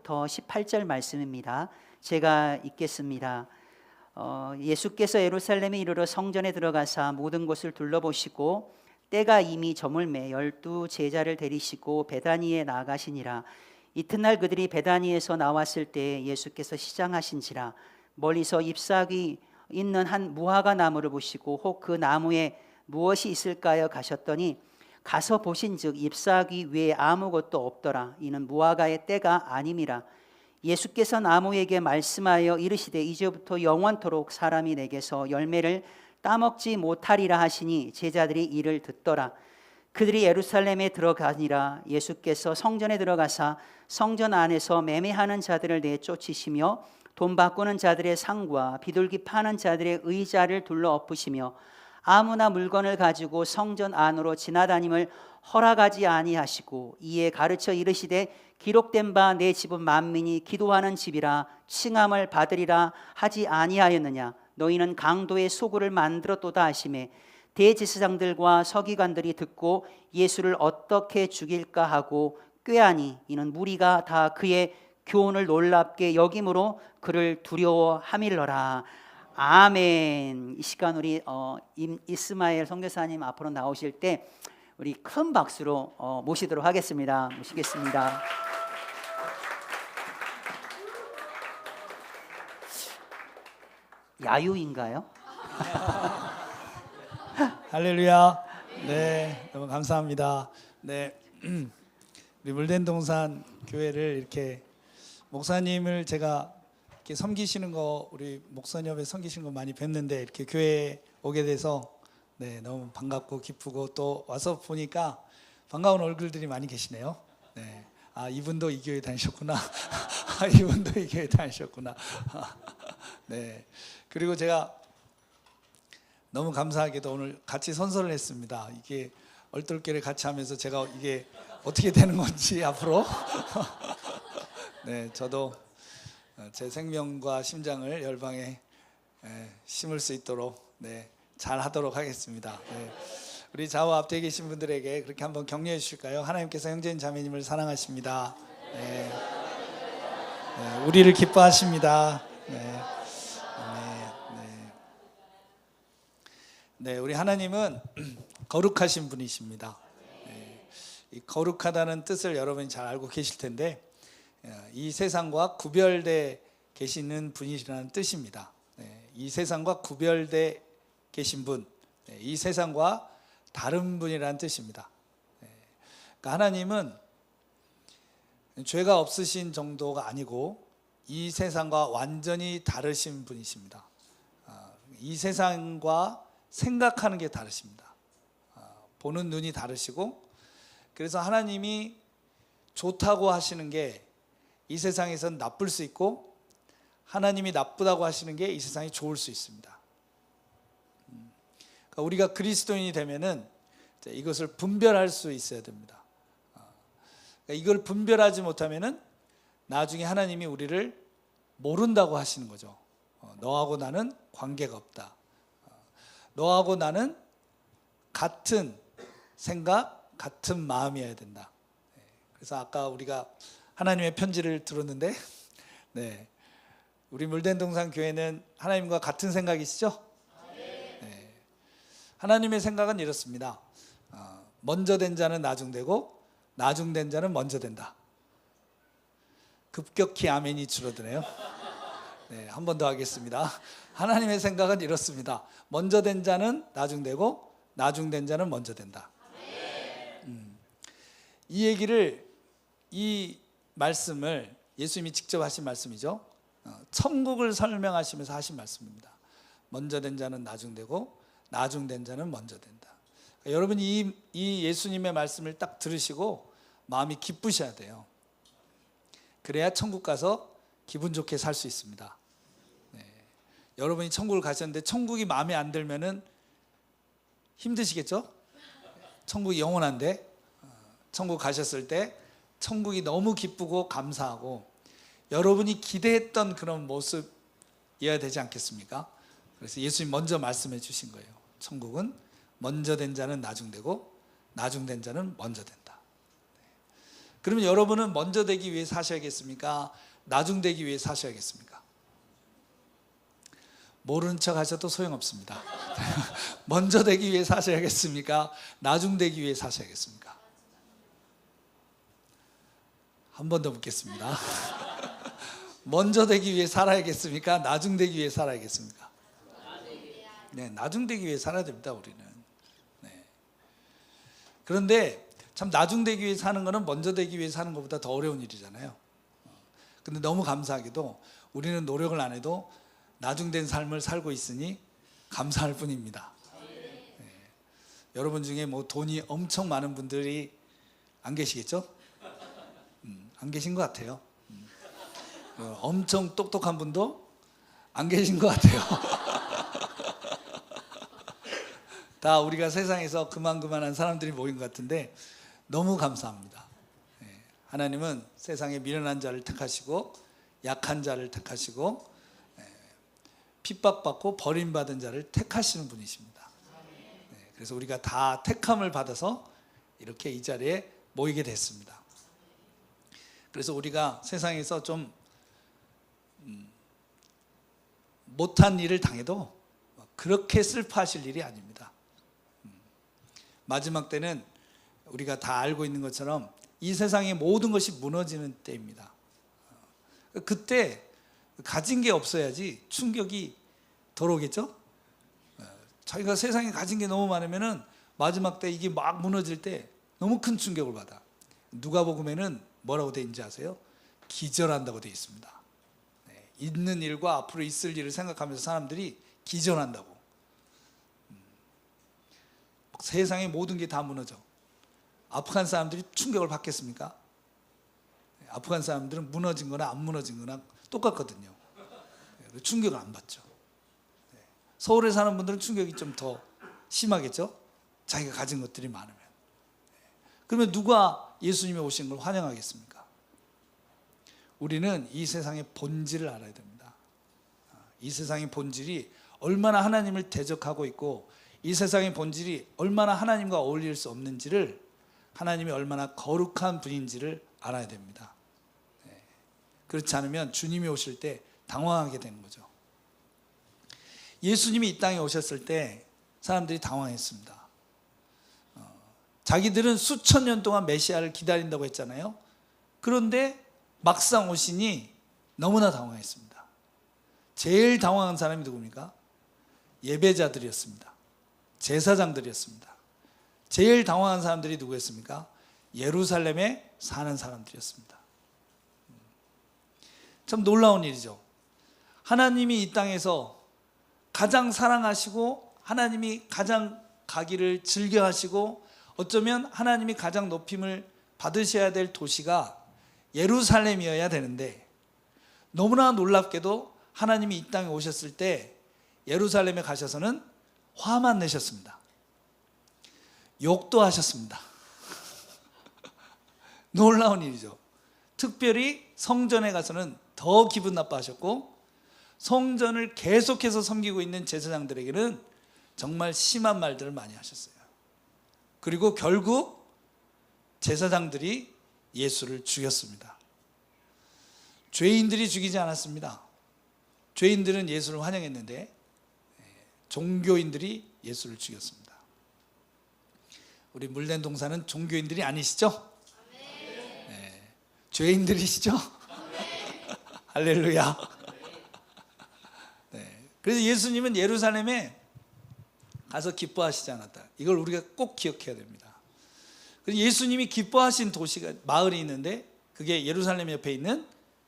16절부터 18절 말씀입니다. 제가 읽겠습니다. 예수께서 예루살렘에 이르러 성전에 들어가사 모든 곳을 둘러보시고 때가 이미 저물매 12 제자를 데리시고 베다니에 나아가시니라. 이튿날 그들이 베다니에서 나왔을 때 예수께서 시장하신지라. 멀리서 잎사귀 있는 한 무화과 나무를 보시고 혹 그 나무에 무엇이 있을까요 가셨더니 가서 보신즉 잎사귀 외에 아무것도 없더라. 이는 무화과의 때가 아님이라. 예수께서 나무에게 말씀하여 이르시되 이제부터 영원토록 사람이 내게서 열매를 따먹지 못하리라 하시니 제자들이 이를 듣더라. 그들이 예루살렘에 들어가니라. 예수께서 성전에 들어가사 성전 안에서 매매하는 자들을 내쫓으시며 돈 바꾸는 자들의 상과 비둘기 파는 자들의 의자를 둘러 엎으시며 아무나 물건을 가지고 성전 안으로 지나다님을 허락하지 아니하시고 이에 가르쳐 이르시되 기록된 바 내 집은 만민이 기도하는 집이라 칭함을 받으리라 하지 아니하였느냐. 너희는 강도의 소굴을 만들었도다 하시매 대제사장들과 서기관들이 듣고 예수를 어떻게 죽일까 하고 꾀하니 이는 무리가 다 그의 교훈을 놀랍게 여김으로 그를 두려워함일러라. 아멘. 이 시간 우리 이스마엘 선교사님 앞으로 나오실 때 우리 큰 박수로 모시도록 하겠습니다. 모시겠습니다. 야유인가요? 할렐루야. 네, 너무 감사합니다. 네, 우리 물된동산 교회를 이렇게 목사님을 제가 이렇게 섬기시는 거, 우리 목사님에 섬기시는 거 많이 뵀는데 이렇게 교회에 오게 돼서 네, 너무 반갑고 기쁘고 또 와서 보니까 반가운 얼굴들이 많이 계시네요. 네, 아 이분도 이 교회 다니셨구나. 아, 이분도 이 교회 다니셨구나. 네, 그리고 제가 너무 감사하게도 오늘 같이 선서를 했습니다. 이게 얼떨결에 같이 하면서 제가 이게 어떻게 되는 건지 앞으로 네, 저도 제 생명과 심장을 열방에 심을 수 있도록 네, 잘 하도록 하겠습니다. 네, 우리 좌우 앞뒤에 계신 분들에게 그렇게 한번 격려해 주실까요? 하나님께서 형제인 자매님을 사랑하십니다. 네, 네, 우리를 기뻐하십니다. 네. 네, 우리 하나님은 거룩하신 분이십니다. 네, 이 거룩하다는 뜻을 여러분이 잘 알고 계실 텐데 이 세상과 구별돼 계시는 분이라는 뜻입니다. 네, 이 세상과 구별돼 계신 분, 네, 이 세상과 다른 분이라는 뜻입니다. 네, 그러니까 하나님은 죄가 없으신 정도가 아니고 이 세상과 완전히 다르신 분이십니다. 이 세상과 생각하는 게 다르십니다. 보는 눈이 다르시고 그래서 하나님이 좋다고 하시는 게 이 세상에선 나쁠 수 있고 하나님이 나쁘다고 하시는 게 이 세상이 좋을 수 있습니다. 그러니까 우리가 그리스도인이 되면은 이것을 분별할 수 있어야 됩니다. 그러니까 이걸 분별하지 못하면은 나중에 하나님이 우리를 모른다고 하시는 거죠. 너하고 나는 관계가 없다. 너하고 나는 같은 생각, 같은 마음이어야 된다. 그래서 아까 우리가 하나님의 편지를 들었는데 네, 우리 물된동산 교회는 하나님과 같은 생각이시죠? 네. 하나님의 생각은 이렇습니다. 먼저 된 자는 나중되고 나중된 자는 먼저 된다. 급격히 아멘이 줄어드네요. 네, 한 번 더 하겠습니다. 하나님의 생각은 이렇습니다. 먼저 된 자는 나중되고 나중된 자는 먼저 된다. 이 얘기를, 이 말씀을 예수님이 직접 하신 말씀이죠. 천국을 설명하시면서 하신 말씀입니다. 먼저 된 자는 나중되고 나중된 자는 먼저 된다. 그러니까 여러분이 이 예수님의 말씀을 딱 들으시고 마음이 기쁘셔야 돼요. 그래야 천국 가서 기분 좋게 살 수 있습니다. 네. 여러분이 천국을 가셨는데 천국이 마음에 안 들면은 힘드시겠죠? 천국이 영원한데 천국 가셨을 때 천국이 너무 기쁘고 감사하고 여러분이 기대했던 그런 모습이어야 되지 않겠습니까? 그래서 예수님 먼저 말씀해 주신 거예요. 천국은 먼저 된 자는 나중되고 나중된 자는 먼저 된다. 그러면 여러분은 먼저 되기 위해 사셔야겠습니까? 나중 되기 위해 사셔야겠습니까? 모르는 척 하셔도 소용없습니다. 먼저 되기 위해 사셔야겠습니까? 나중 되기 위해 사셔야겠습니까? 한 번 더 묻겠습니다. 먼저 되기 위해 살아야겠습니까? 나중 되기 위해 살아야겠습니까? 네, 나중 되기 위해 살아야 됩니다, 우리는. 네. 그런데 참 나중 되기 위해 사는 거는 먼저 되기 위해 사는 것보다 더 어려운 일이잖아요. 근데 너무 감사하게도 우리는 노력을 안 해도 나중된 삶을 살고 있으니 감사할 뿐입니다. 네. 여러분 중에 뭐 돈이 엄청 많은 분들이 안 계시겠죠? 안 계신 것 같아요. 엄청 똑똑한 분도 안 계신 것 같아요. 다 우리가 세상에서 그만한 사람들이 모인 것 같은데 너무 감사합니다. 하나님은 세상에 미련한 자를 택하시고 약한 자를 택하시고 핍박받고 버림받은 자를 택하시는 분이십니다. 그래서 우리가 다 택함을 받아서 이렇게 이 자리에 모이게 됐습니다. 그래서 우리가 세상에서 좀 못한 일을 당해도 그렇게 슬퍼하실 일이 아닙니다. 마지막 때는 우리가 다 알고 있는 것처럼 이 세상의 모든 것이 무너지는 때입니다. 그때 가진 게 없어야지 충격이 덜 오겠죠? 자기가 세상에 가진 게 너무 많으면 마지막 때 이게 막 무너질 때 너무 큰 충격을 받아. 누가복음에는 뭐라고 돼 있는지 아세요? 기절한다고 돼 있습니다. 있는 일과 앞으로 있을 일을 생각하면서 사람들이 기절한다고. 세상의 모든 게 다 무너져. 아프간 사람들이 충격을 받겠습니까? 아프간 사람들은 무너진 거나 안 무너진 거나 똑같거든요. 충격을 안 받죠. 서울에 사는 분들은 충격이 좀 더 심하겠죠? 자기가 가진 것들이 많으면. 그러면 누가 예수님이 오신 걸 환영하겠습니까? 우리는 이 세상의 본질을 알아야 됩니다. 이 세상의 본질이 얼마나 하나님을 대적하고 있고 이 세상의 본질이 얼마나 하나님과 어울릴 수 없는지를, 하나님이 얼마나 거룩한 분인지를 알아야 됩니다. 그렇지 않으면 주님이 오실 때 당황하게 되는 거죠. 예수님이 이 땅에 오셨을 때 사람들이 당황했습니다. 자기들은 수천 년 동안 메시아를 기다린다고 했잖아요. 그런데 막상 오시니 너무나 당황했습니다. 제일 당황한 사람이 누굽니까? 예배자들이었습니다. 제사장들이었습니다. 제일 당황한 사람들이 누구였습니까? 예루살렘에 사는 사람들이었습니다. 참 놀라운 일이죠. 하나님이 이 땅에서 가장 사랑하시고 하나님이 가장 가기를 즐겨하시고 어쩌면 하나님이 가장 높임을 받으셔야 될 도시가 예루살렘이어야 되는데, 너무나 놀랍게도 하나님이 이 땅에 오셨을 때 예루살렘에 가셔서는 화만 내셨습니다. 욕도 하셨습니다. 놀라운 일이죠. 특별히 성전에 가서는 더 기분 나빠하셨고, 성전을 계속해서 섬기고 있는 제사장들에게는 정말 심한 말들을 많이 하셨어요. 그리고 결국 제사장들이 예수를 죽였습니다. 죄인들이 죽이지 않았습니다. 죄인들은 예수를 환영했는데 종교인들이 예수를 죽였습니다. 우리 물된 동사는 종교인들이 아니시죠? 네. 죄인들이시죠? 할렐루야. 네. 그래서 예수님은 예루살렘에 가서 기뻐하시지 않았다. 이걸 우리가 꼭 기억해야 됩니다. 그래서 예수님이 기뻐하신 도시가, 마을이 있는데 그게 예루살렘 옆에 있는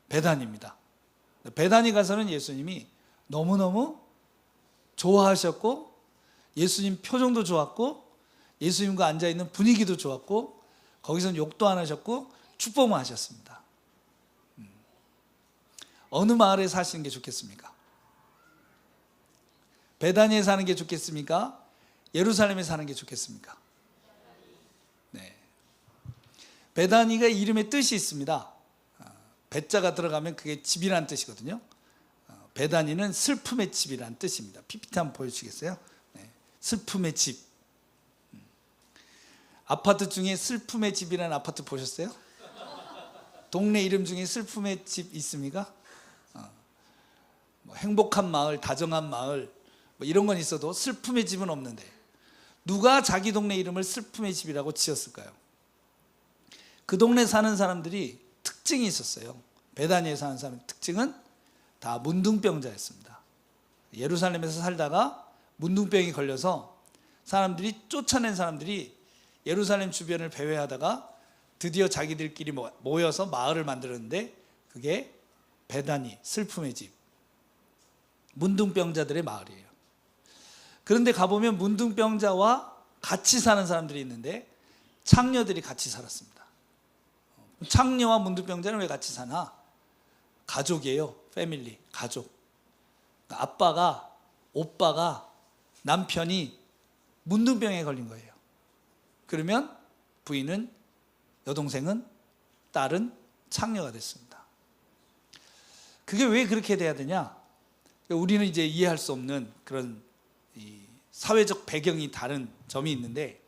베단입니다. 베단이 가서는 예수님이 너무너무 좋아하셨고, 예수님 표정도 좋았고, 예수님과 앉아있는 분위기도 좋았고, 거기서는 욕도 안 하셨고 축복만 하셨습니다. 어느 마을에 사시는 게 좋겠습니까? 베다니에 사는 게 좋겠습니까? 예루살렘에 사는 게 좋겠습니까? 네. 베다니가 이름에 뜻이 있습니다. 베자가 들어가면 그게 집이라는 뜻이거든요. 베다니는 슬픔의 집이라는 뜻입니다. PPT 한번 보여주시겠어요? 네. 슬픔의 집. 아파트 중에 슬픔의 집이라는 아파트 보셨어요? 동네 이름 중에 슬픔의 집 있습니까? 뭐 행복한 마을, 다정한 마을 뭐 이런 건 있어도 슬픔의 집은 없는데 누가 자기 동네 이름을 슬픔의 집이라고 지었을까요? 그 동네 사는 사람들이 특징이 있었어요. 베다니에 사는 사람의 특징은 다 문둥병자였습니다. 예루살렘에서 살다가 문둥병이 걸려서 사람들이 쫓아낸 사람들이 예루살렘 주변을 배회하다가 드디어 자기들끼리 모여서 마을을 만들었는데 그게 베다니, 슬픔의 집, 문둥병자들의 마을이에요. 그런데 가보면 문둥병자와 같이 사는 사람들이 있는데 창녀들이 같이 살았습니다. 창녀와 문둥병자는 왜 같이 사나? 가족이에요. 패밀리, 가족. 아빠가, 오빠가, 남편이 문둥병에 걸린 거예요. 그러면 부인은, 여동생은, 딸은 창녀가 됐습니다. 그게 왜 그렇게 돼야 되냐? 우리는 이제 이해할 수 없는 그런 사회적 배경이 다른 점이 있는데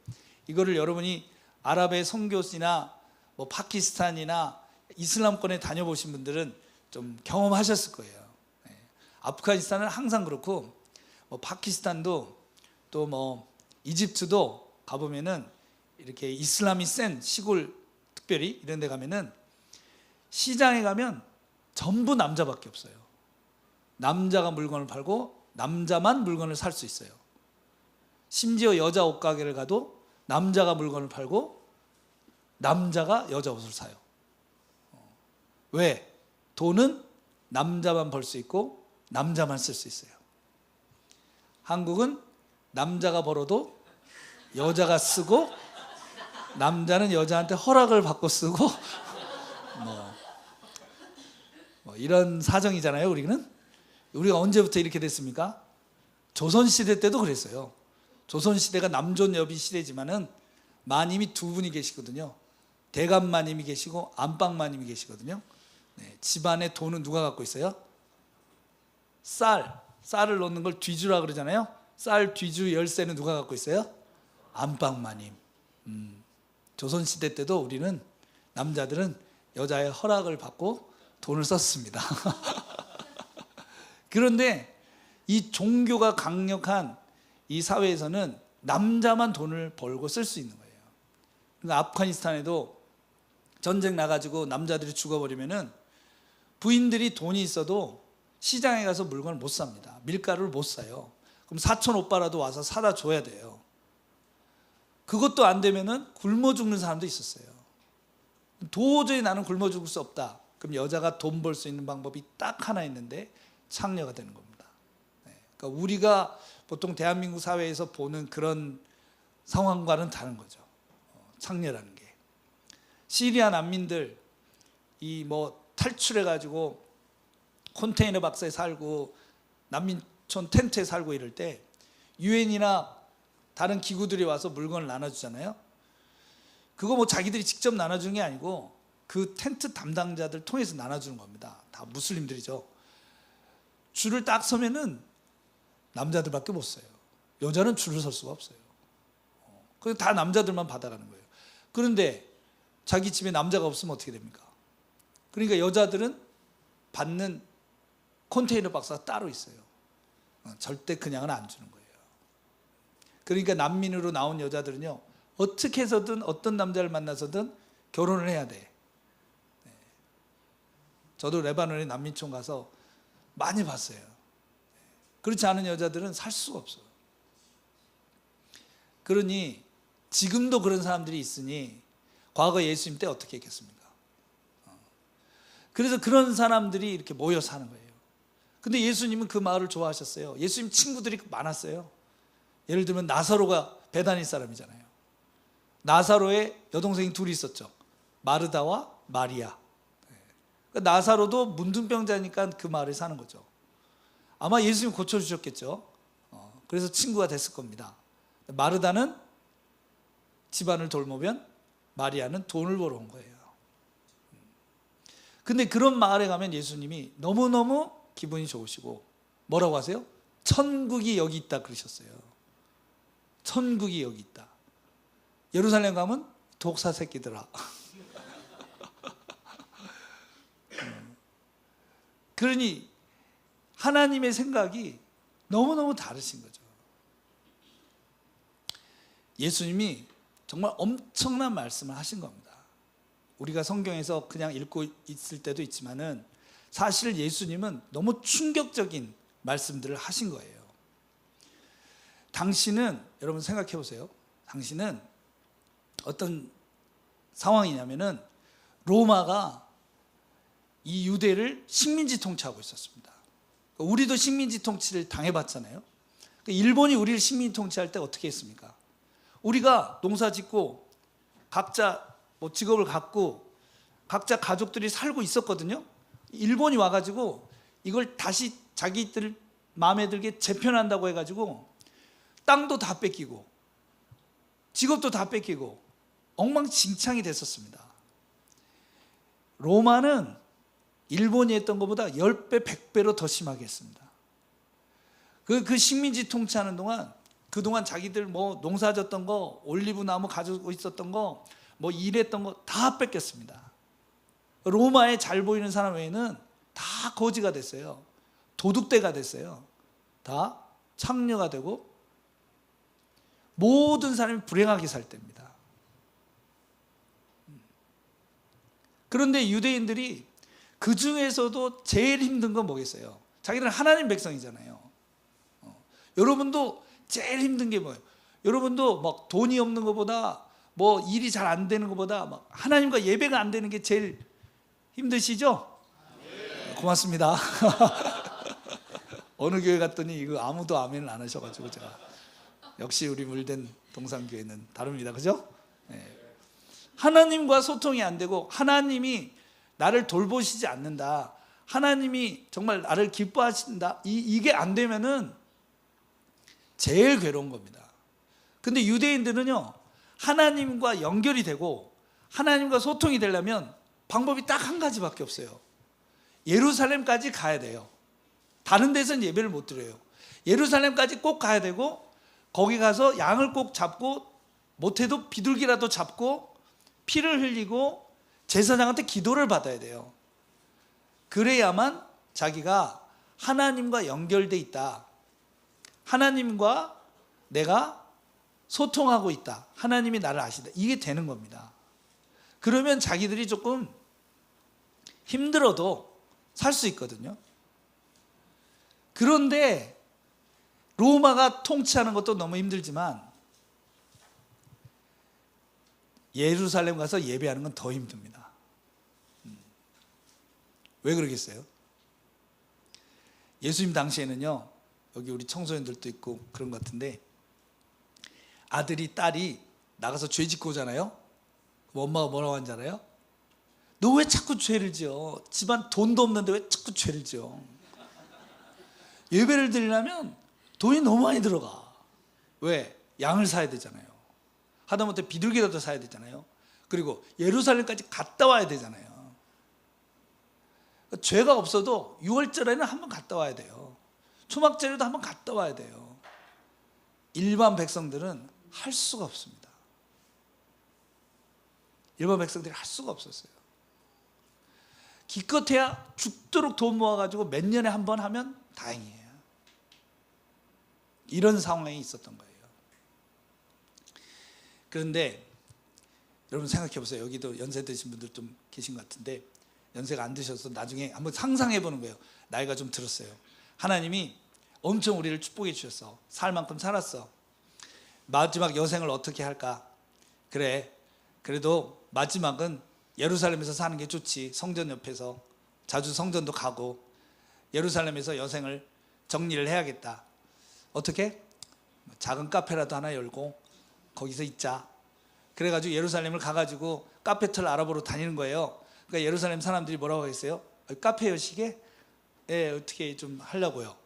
이거를 여러분이 아랍의 선교지나 뭐 파키스탄이나 이슬람권에 다녀보신 분들은 좀 경험하셨을 거예요. 아프가니스탄은 항상 그렇고 뭐 파키스탄도 또 뭐 이집트도 가보면은 이렇게 이슬람이 센 시골 특별히 이런 데 가면은 시장에 가면 전부 남자밖에 없어요. 남자가 물건을 팔고 남자만 물건을 살 수 있어요. 심지어 여자 옷가게를 가도 남자가 물건을 팔고 남자가 여자 옷을 사요. 왜? 돈은 남자만 벌 수 있고 남자만 쓸 수 있어요. 한국은 남자가 벌어도 여자가 쓰고 남자는 여자한테 허락을 받고 쓰고 뭐 이런 사정이잖아요. 우리가 언제부터 이렇게 됐습니까? 조선시대 때도 그랬어요. 조선시대가 남존여비 시대지만은 마님이 두 분이 계시거든요. 대감마님이 계시고 안방마님이 계시거든요. 집안의 돈은 누가 갖고 있어요? 쌀을 넣는 걸 뒤주라 그러잖아요. 쌀 뒤주 열쇠는 누가 갖고 있어요? 안방마님. 조선시대 때도 우리는 남자들은 여자의 허락을 받고 돈을 썼습니다. 그런데 이 종교가 강력한 이 사회에서는 남자만 돈을 벌고 쓸 수 있는 거예요. 그러니까 아프가니스탄에도 전쟁 나가지고 남자들이 죽어버리면은 부인들이 돈이 있어도 시장에 가서 물건을 못 삽니다. 밀가루를 못 사요. 그럼 사촌 오빠라도 와서 사다 줘야 돼요. 그것도 안 되면은 굶어 죽는 사람도 있었어요. 도저히 나는 굶어 죽을 수 없다. 그럼 여자가 돈 벌 수 있는 방법이 딱 하나 있는데 창녀가 되는 겁니다. 그러니까 우리가 보통 대한민국 사회에서 보는 그런 상황과는 다른 거죠. 창녀라는 게. 시리아 난민들 이 뭐 탈출해 가지고 컨테이너 박스에 살고 난민촌 텐트에 살고 이럴 때 유엔이나 다른 기구들이 와서 물건을 나눠주잖아요. 그거 뭐 자기들이 직접 나눠주는 게 아니고 그 텐트 담당자들 통해서 나눠주는 겁니다. 다 무슬림들이죠. 줄을 딱 서면은 남자들밖에 못 서요. 여자는 줄을 설 수가 없어요. 그래서 다 남자들만 받아가는 거예요. 그런데 자기 집에 남자가 없으면 어떻게 됩니까? 그러니까 여자들은 받는 컨테이너 박스가 따로 있어요. 절대 그냥은 안 주는 거예요. 그러니까 난민으로 나온 여자들은요, 어떻게 해서든 어떤 남자를 만나서든 결혼을 해야 돼. 저도 레바논에 난민촌 가서 많이 봤어요. 그렇지 않은 여자들은 살 수가 없어요. 그러니 지금도 그런 사람들이 있으니 과거 예수님 때 어떻게 했겠습니까? 그래서 그런 사람들이 이렇게 모여 사는 거예요. 근데 예수님은 그 마을을 좋아하셨어요. 예수님 친구들이 많았어요. 예를 들면 나사로가 베다니 사람이잖아요. 나사로의 여동생이 둘이 있었죠. 마르다와 마리아. 그러니까 나사로도 문둥병자니까 그 마을에 사는 거죠. 아마 예수님 고쳐주셨겠죠. 그래서 친구가 됐을 겁니다. 마르다는 집안을 돌보면 마리아는 돈을 벌어 온 거예요. 근데 그런 마을에 가면 예수님이 너무너무 기분이 좋으시고 뭐라고 하세요? 천국이 여기 있다 그러셨어요. 천국이 여기 있다. 예루살렘 가면 독사 새끼들아. 그러니 하나님의 생각이 너무너무 다르신 거죠. 예수님이 정말 엄청난 말씀을 하신 겁니다. 우리가 성경에서 그냥 읽고 있을 때도 있지만은 사실 예수님은 너무 충격적인 말씀들을 하신 거예요. 당신은, 여러분 생각해 보세요. 당신은 어떤 상황이냐면은 로마가 이 유대를 식민지 통치하고 있었습니다. 우리도 식민지 통치를 당해봤잖아요. 일본이 우리를 식민지 통치할 때 어떻게 했습니까? 우리가 농사 짓고 각자 직업을 갖고 각자 가족들이 살고 있었거든요. 일본이 와가지고 이걸 다시 자기들 마음에 들게 재편한다고 해가지고 땅도 다 뺏기고 직업도 다 뺏기고 엉망진창이 됐었습니다. 로마는 일본이 했던 것보다 10배, 100배로 더 심하게 했습니다. 그 식민지 통치하는 동안 그동안 자기들 농사 졌던 거, 올리브 나무 가지고 있었던 거, 일했던 거 다 뺏겼습니다. 로마에 잘 보이는 사람 외에는 다 거지가 됐어요. 도둑대가 됐어요. 다 창녀가 되고 모든 사람이 불행하게 살 때입니다. 그런데 유대인들이 그 중에서도 제일 힘든 건 뭐겠어요? 자기들은 하나님 백성이잖아요. 여러분도 제일 힘든 게 뭐예요? 여러분도 돈이 없는 것보다 일이 잘 안 되는 것보다 하나님과 예배가 안 되는 게 제일 힘드시죠? 네. 고맙습니다. 어느 교회 갔더니 이거 아무도 아멘을 안 하셔가지고 제가 역시 우리 물된 동산교회는 다릅니다. 그죠? 네. 하나님과 소통이 안 되고 하나님이 나를 돌보시지 않는다, 하나님이 정말 나를 기뻐하신다, 이게 안 되면은 제일 괴로운 겁니다. 근데 유대인들은요, 하나님과 연결이 되고 하나님과 소통이 되려면 방법이 딱 한 가지밖에 없어요. 예루살렘까지 가야 돼요. 다른 데서는 예배를 못 드려요. 예루살렘까지 꼭 가야 되고 거기 가서 양을 꼭 잡고 못해도 비둘기라도 잡고 피를 흘리고 제사장한테 기도를 받아야 돼요. 그래야만 자기가 하나님과 연결돼 있다, 하나님과 내가 소통하고 있다, 하나님이 나를 아신다, 이게 되는 겁니다. 그러면 자기들이 조금 힘들어도 살 수 있거든요. 그런데 로마가 통치하는 것도 너무 힘들지만 예루살렘 가서 예배하는 건 더 힘듭니다. 왜 그러겠어요? 예수님 당시에는요, 여기 우리 청소년들도 있고 그런 것 같은데, 아들이 딸이 나가서 죄 짓고 오잖아요. 엄마가 뭐라고 하는지 알아요? 너 왜 자꾸 죄를 지어? 집안 돈도 없는데 왜 자꾸 죄를 지어? 예배를 드리려면 돈이 너무 많이 들어가. 왜? 양을 사야 되잖아요. 하다못해 비둘기라도 사야 되잖아요. 그리고 예루살렘까지 갔다 와야 되잖아요. 죄가 없어도 6월절에는 한번 갔다 와야 돼요. 초막절에도 한번 갔다 와야 돼요. 일반 백성들은 할 수가 없습니다. 일반 백성들이 할 수가 없었어요. 기껏해야 죽도록 돈 모아가지고 몇 년에 한 번 하면 다행이에요. 이런 상황이 있었던 거예요. 그런데 여러분 생각해 보세요. 여기도 연세 드신 분들 좀 계신 것 같은데, 연세가 안 드셔서 나중에 한번 상상해 보는 거예요. 나이가 좀 들었어요. 하나님이 엄청 우리를 축복해 주셨어. 살 만큼 살았어. 마지막 여생을 어떻게 할까? 그래, 그래도 마지막은 예루살렘에서 사는 게 좋지. 성전 옆에서 자주 성전도 가고 예루살렘에서 여생을 정리를 해야겠다. 어떻게? 작은 카페라도 하나 열고 거기서 있자. 그래가지고 예루살렘을 가가지고 카페터를 알아보러 다니는 거예요. 그러니까 예루살렘 사람들이 뭐라고 했어요? 카페 여시게? 예, 어떻게 좀 하려고요.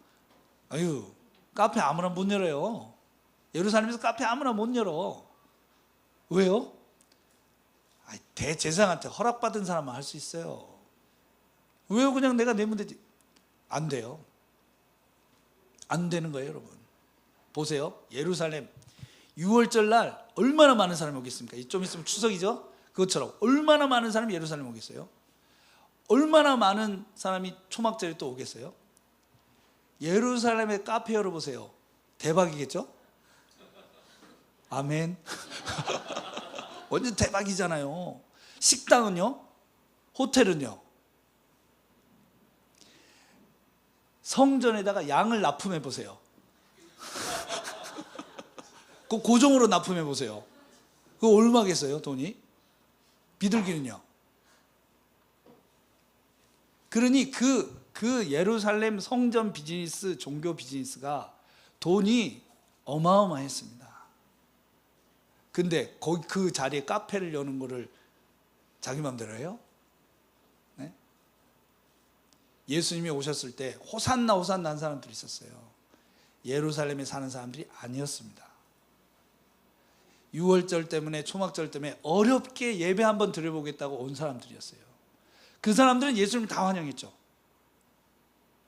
아유, 카페 아무나 못 열어요. 예루살렘에서 카페 아무나 못 열어. 왜요? 대제사장한테 허락받은 사람만 할 수 있어요. 왜요? 그냥 내가 내면 되지. 안 돼요. 안 되는 거예요, 여러분. 보세요. 예루살렘 6월절 날 얼마나 많은 사람이 오겠습니까? 좀 있으면 추석이죠? 그것처럼 얼마나 많은 사람이 예루살렘 오겠어요? 얼마나 많은 사람이 초막절에 또 오겠어요? 예루살렘의 카페 열어보세요. 대박이겠죠? 아멘. 완전 대박이잖아요. 식당은요? 호텔은요? 성전에다가 양을 납품해 보세요. 그 고정으로 납품해 보세요. 그거 얼마겠어요, 돈이? 비둘기는요? 그러니 그 예루살렘 성전 비즈니스, 종교 비즈니스가 돈이 어마어마했습니다. 근데 거기 그 자리에 카페를 여는 거를 자기 마음대로 해요? 네? 예수님이 오셨을 때 호산나 호산나 한 사람들이 있었어요. 예루살렘에 사는 사람들이 아니었습니다. 유월절 때문에, 초막절 때문에 어렵게 예배 한번 드려보겠다고 온 사람들이었어요. 그 사람들은 예수님을 다 환영했죠.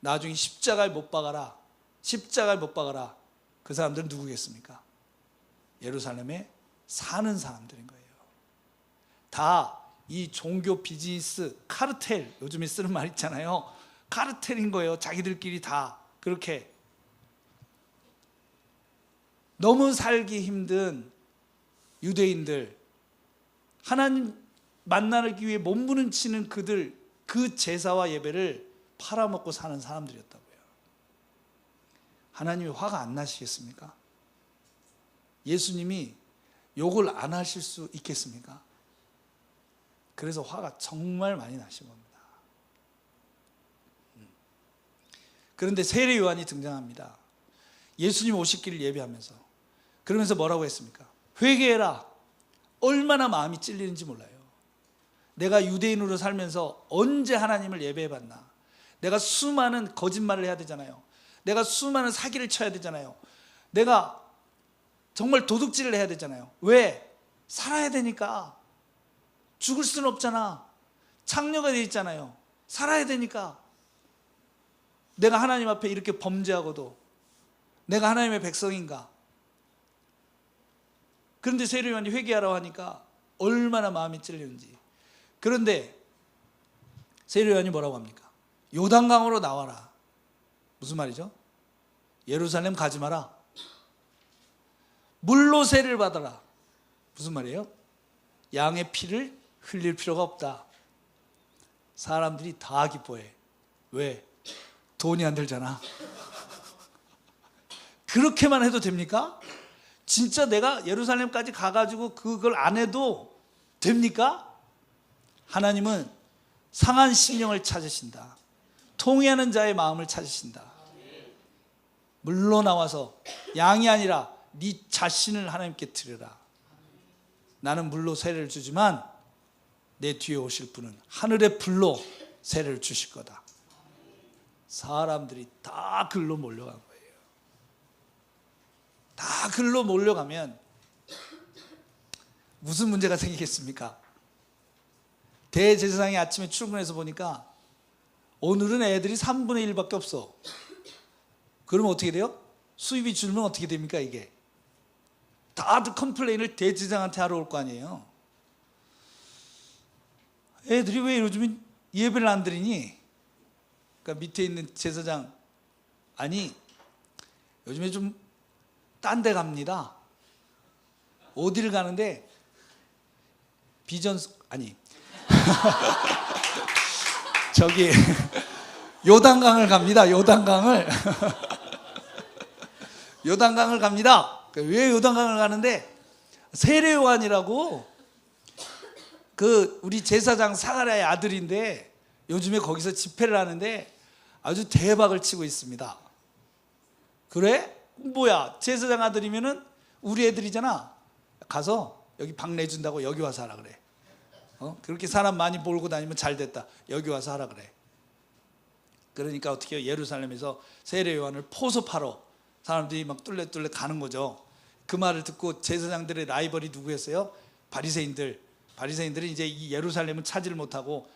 나중에 십자가에 못 박아라, 십자가에 못 박아라. 그 사람들은 누구겠습니까? 예루살렘에 사는 사람들인 거예요. 다 이 종교 비즈니스 카르텔, 요즘에 쓰는 말 있잖아요. 카르텔인 거예요. 자기들끼리 다 그렇게. 너무 살기 힘든 유대인들, 하나님 만나기 위해 몸부림치는 그들, 그 제사와 예배를 팔아먹고 사는 사람들이었다고요. 하나님이 화가 안 나시겠습니까? 예수님이 욕을 안 하실 수 있겠습니까? 그래서 화가 정말 많이 나신 겁니다. 그런데 세례 요한이 등장합니다. 예수님 오시기를 예배하면서. 그러면서 뭐라고 했습니까? 회개해라. 얼마나 마음이 찔리는지 몰라요. 내가 유대인으로 살면서 언제 하나님을 예배해봤나. 내가 수많은 거짓말을 해야 되잖아요. 내가 수많은 사기를 쳐야 되잖아요. 내가 정말 도둑질을 해야 되잖아요. 왜? 살아야 되니까. 죽을 수는 없잖아. 창녀가 돼 있잖아요. 살아야 되니까. 내가 하나님 앞에 이렇게 범죄하고도 내가 하나님의 백성인가. 그런데 세례 요한이 회개하라고 하니까 얼마나 마음이 찔리는지. 그런데 세례 요한이 뭐라고 합니까? 요단강으로 나와라. 무슨 말이죠? 예루살렘 가지 마라. 물로 세례를 받아라. 무슨 말이에요? 양의 피를 흘릴 필요가 없다. 사람들이 다 기뻐해. 왜? 돈이 안 들잖아. 그렇게만 해도 됩니까? 진짜 내가 예루살렘까지 가가지고 그걸 안 해도 됩니까? 하나님은 상한 심령을 찾으신다. 통회하는 자의 마음을 찾으신다. 물로 나와서 양이 아니라 네 자신을 하나님께 드려라. 나는 물로 세례를 주지만 내 뒤에 오실 분은 하늘의 불로 세례를 주실 거다. 사람들이 다 글로 몰려간 거예요. 다 글로 몰려가면 무슨 문제가 생기겠습니까? 대제사장이 아침에 출근해서 보니까 오늘은 애들이 3분의 1밖에 없어. 그러면 어떻게 돼요? 수입이 줄면 어떻게 됩니까 이게? 다들 컴플레인을 대제사장한테 하러 올 거 아니에요. 애들이 왜 요즘은 예배를 안 드리니? 그러니까 밑에 있는 제사장, 아니 요즘에 좀 딴 데 갑니다. 어디를 가는데 비전 아니 저기 요단강을 갑니다. 요단강을 요단강을 갑니다. 왜 요단강을 가는데 세례 요한이라고 그 우리 제사장 사가랴의 아들인데 요즘에 거기서 집회를 하는데 아주 대박을 치고 있습니다. 그래? 뭐야? 제사장 아들이면은 우리 애들이잖아. 가서 여기 방 내준다고 여기 와서 하라 그래. 그렇게 사람 많이 몰고 다니면 잘 됐다. 여기 와서 하라 그래. 그러니까 어떻게 해요? 예루살렘에서 세례 요한을 포섭하러 사람들이 막 뚫레뚫레 가는 거죠. 그 말을 듣고 제사장들의 라이벌이 누구였어요? 바리새인들. 바리새인들은 이제 이 예루살렘을 차지를 못하고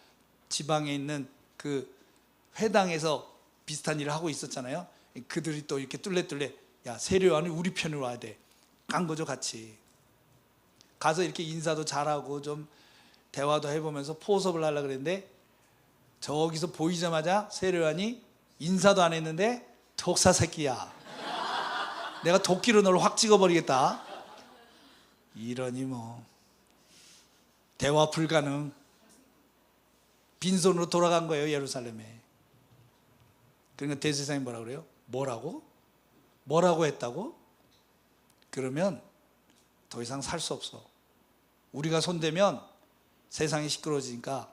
지방에 있는 그 회당에서 비슷한 일을 하고 있었잖아요. 그들이 또 이렇게 뚫레뚫레 야 세례 요한이 우리 편으로 와야 돼. 간 거죠 같이. 가서 이렇게 인사도 잘하고 좀 대화도 해보면서 포섭을 하려고 그랬는데 저기서 보이자마자 세례요한이 인사도 안 했는데 독사 새끼야, 내가 도끼로 너를 확 찍어버리겠다. 이러니 뭐 대화 불가능. 빈손으로 돌아간 거예요, 예루살렘에. 그러니까 대제사장이 뭐라 그래요? 뭐라고? 뭐라고 했다고? 그러면 더 이상 살 수 없어. 우리가 손대면 세상이 시끄러워지니까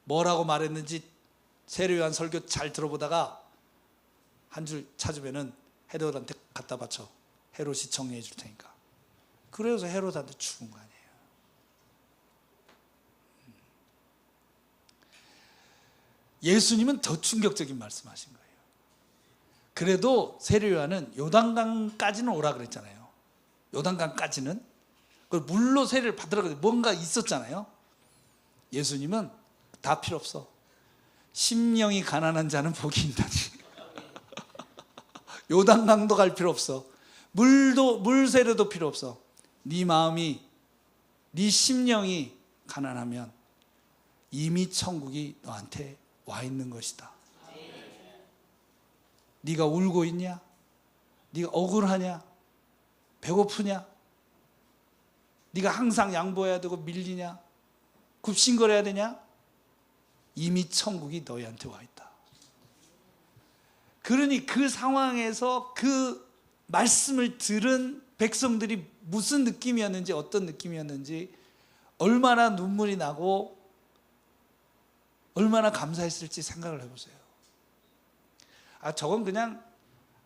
뭐라고 말했는지 세례요한 설교 잘 들어보다가 한 줄 찾으면은 헤롯한테 갖다 바쳐. 헤롯이 정리해 줄 테니까. 그래서 헤롯한테 죽은 거 아니에요. 예수님은 더 충격적인 말씀하신 거예요. 그래도 세례요한은 요단강까지는 오라 그랬잖아요. 요단강까지는. 물로 세례를 받으라고 뭔가 있었잖아요. 예수님은 다 필요 없어. 심령이 가난한 자는 복이 있나니. 요단강도 갈 필요 없어. 물 세례도 필요 없어. 네 마음이, 네 심령이 가난하면 이미 천국이 너한테 와 있는 것이다. 네가 울고 있냐? 네가 억울하냐? 배고프냐? 네가 항상 양보해야 되고 밀리냐? 굽신거려야 되냐? 이미 천국이 너희한테 와 있다. 그러니 그 상황에서 그 말씀을 들은 백성들이 무슨 느낌이었는지, 어떤 느낌이었는지, 얼마나 눈물이 나고 얼마나 감사했을지 생각을 해보세요. 아, 저건 그냥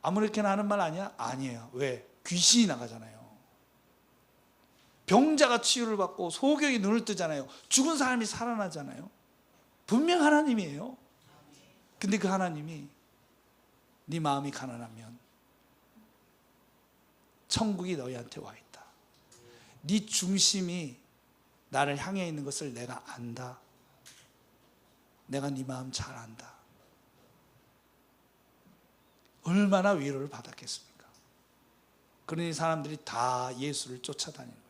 아무렇게나 하는 말 아니야? 아니에요. 왜? 귀신이 나가잖아요. 병자가 치유를 받고 소경이 눈을 뜨잖아요. 죽은 사람이 살아나잖아요. 분명 하나님이에요. 근데 그 하나님이 네 마음이 가난하면 천국이 너희한테 와 있다. 네 중심이 나를 향해 있는 것을 내가 안다. 내가 네 마음 잘 안다. 얼마나 위로를 받았겠습니까? 그러니 사람들이 다 예수를 쫓아다니는 거예요.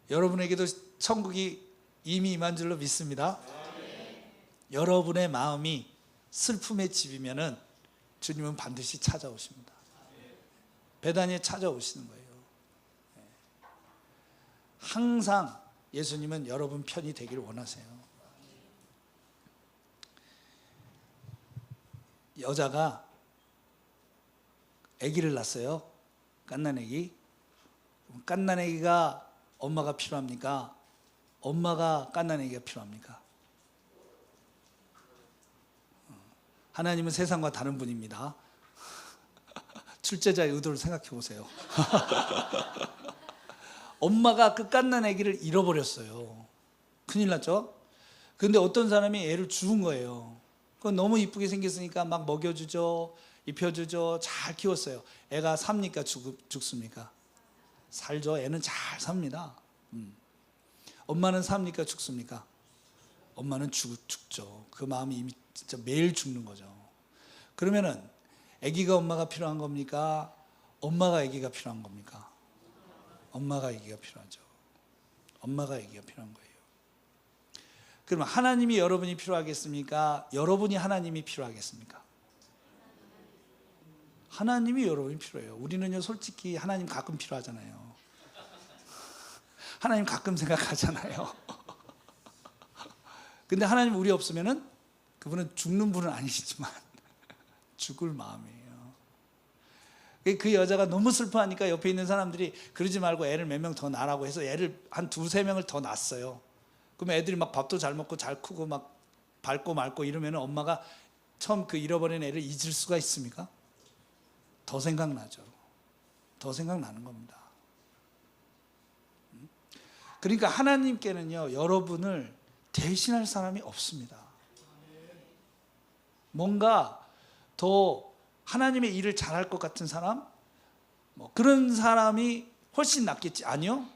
여러분에게도 천국이 이미 임한 줄로 믿습니다. 여러분의 마음이 슬픔의 집이면은 주님은 반드시 찾아오십니다. 베다니에 찾아오시는 거예요. 항상 예수님은 여러분 편이 되기를 원하세요. 여자가 아기를 낳았어요. 갓난아기. 갓난아기가 엄마가 필요합니까? 엄마가 갓난아기가 필요합니까? 하나님은 세상과 다른 분입니다. 출제자의 의도를 생각해 보세요. 엄마가 그 갓난아기를 잃어버렸어요. 큰일 났죠? 근데 어떤 사람이 애를 죽은 거예요. 그건 너무 이쁘게 생겼으니까 막 먹여주죠, 입혀주죠, 잘 키웠어요. 애가 삽니까? 죽습니까? 살죠. 애는 잘 삽니다. 엄마는 삽니까? 죽습니까? 엄마는 죽죠. 그 마음이 이미 진짜 매일 죽는 거죠. 그러면은 아기가 엄마가 필요한 겁니까? 엄마가 아기가 필요한 겁니까? 엄마가 아기가 필요하죠. 엄마가 아기가 필요한 거예요. 그러면 하나님이 여러분이 필요하겠습니까? 여러분이 하나님이 필요하겠습니까? 하나님이 여러분이 필요해요. 우리는요, 솔직히 하나님 가끔 필요하잖아요. 하나님 가끔 생각하잖아요. 근데 하나님 우리 없으면은 그분은 죽는 분은 아니시지만 죽을 마음이에요. 그 여자가 너무 슬퍼하니까 옆에 있는 사람들이 그러지 말고 애를 몇 명 더 낳으라고 해서 애를 한 두세 명을 더 낳았어요. 그러면 애들이 막 밥도 잘 먹고 잘 크고 막 밟고 말고 이러면 엄마가 처음 그 잃어버린 애를 잊을 수가 있습니까? 더 생각나죠. 더 생각나는 겁니다. 그러니까 하나님께는요, 여러분을 대신할 사람이 없습니다. 뭔가 더 하나님의 일을 잘할 것 같은 사람, 뭐 그런 사람이 훨씬 낫겠지. 아니요.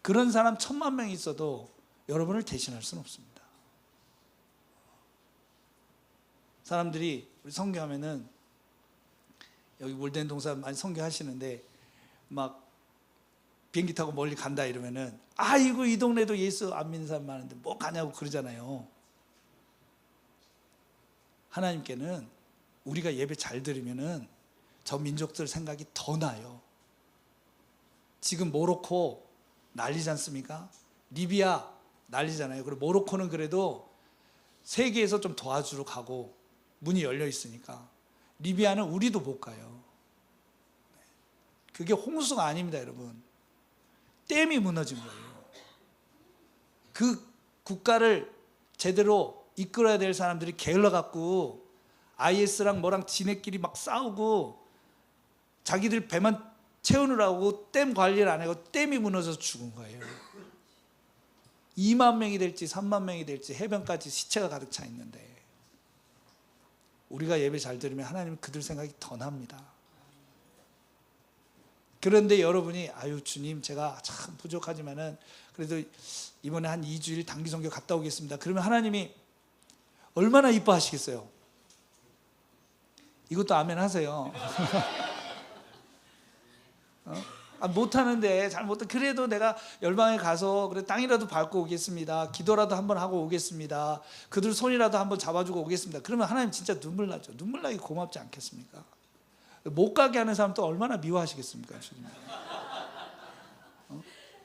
그런 사람 10,000,000명이 있어도 여러분을 대신할 수는 없습니다. 사람들이 우리 선교하면은 여기 몰된 동사 많이 선교하시는데 막 비행기 타고 멀리 간다 이러면은 아이고 이 동네도 예수 안 믿는 사람 많은데 뭐 가냐고 그러잖아요. 하나님께는 우리가 예배 잘 드리면은 저 민족들 생각이 더 나요. 지금 모로코 난리지 않습니까? 리비아 난리잖아요. 그리고 모로코는 그래도 세계에서 좀 도와주러 가고 문이 열려 있으니까. 리비아는 우리도 못 가요. 그게 홍수가 아닙니다, 여러분. 댐이 무너진 거예요. 그 국가를 제대로 이끌어야 될 사람들이 게을러 갖고 IS랑 뭐랑 지네끼리 막 싸우고 자기들 배만 채우느라고 댐 관리를 안 하고 댐이 무너져서 죽은 거예요. 2만 명이 될지 3만 명이 될지 해변까지 시체가 가득 차 있는데 우리가 예배 잘 드리면 하나님은 그들 생각이 더 납니다. 그런데 여러분이 아유 주님 제가 참 부족하지만은 그래도 이번에 한 2주일 단기 선교 갔다 오겠습니다. 그러면 하나님이 얼마나 이뻐하시겠어요? 이것도 아멘 하세요. 못하는데 잘 못해. 그래도 내가 열방에 가서 그래 땅이라도 밟고 오겠습니다. 기도라도 한번 하고 오겠습니다. 그들 손이라도 한번 잡아주고 오겠습니다. 그러면 하나님 진짜 눈물 나죠. 눈물 나기 고맙지 않겠습니까? 못 가게 하는 사람 또 얼마나 미워하시겠습니까? 주님.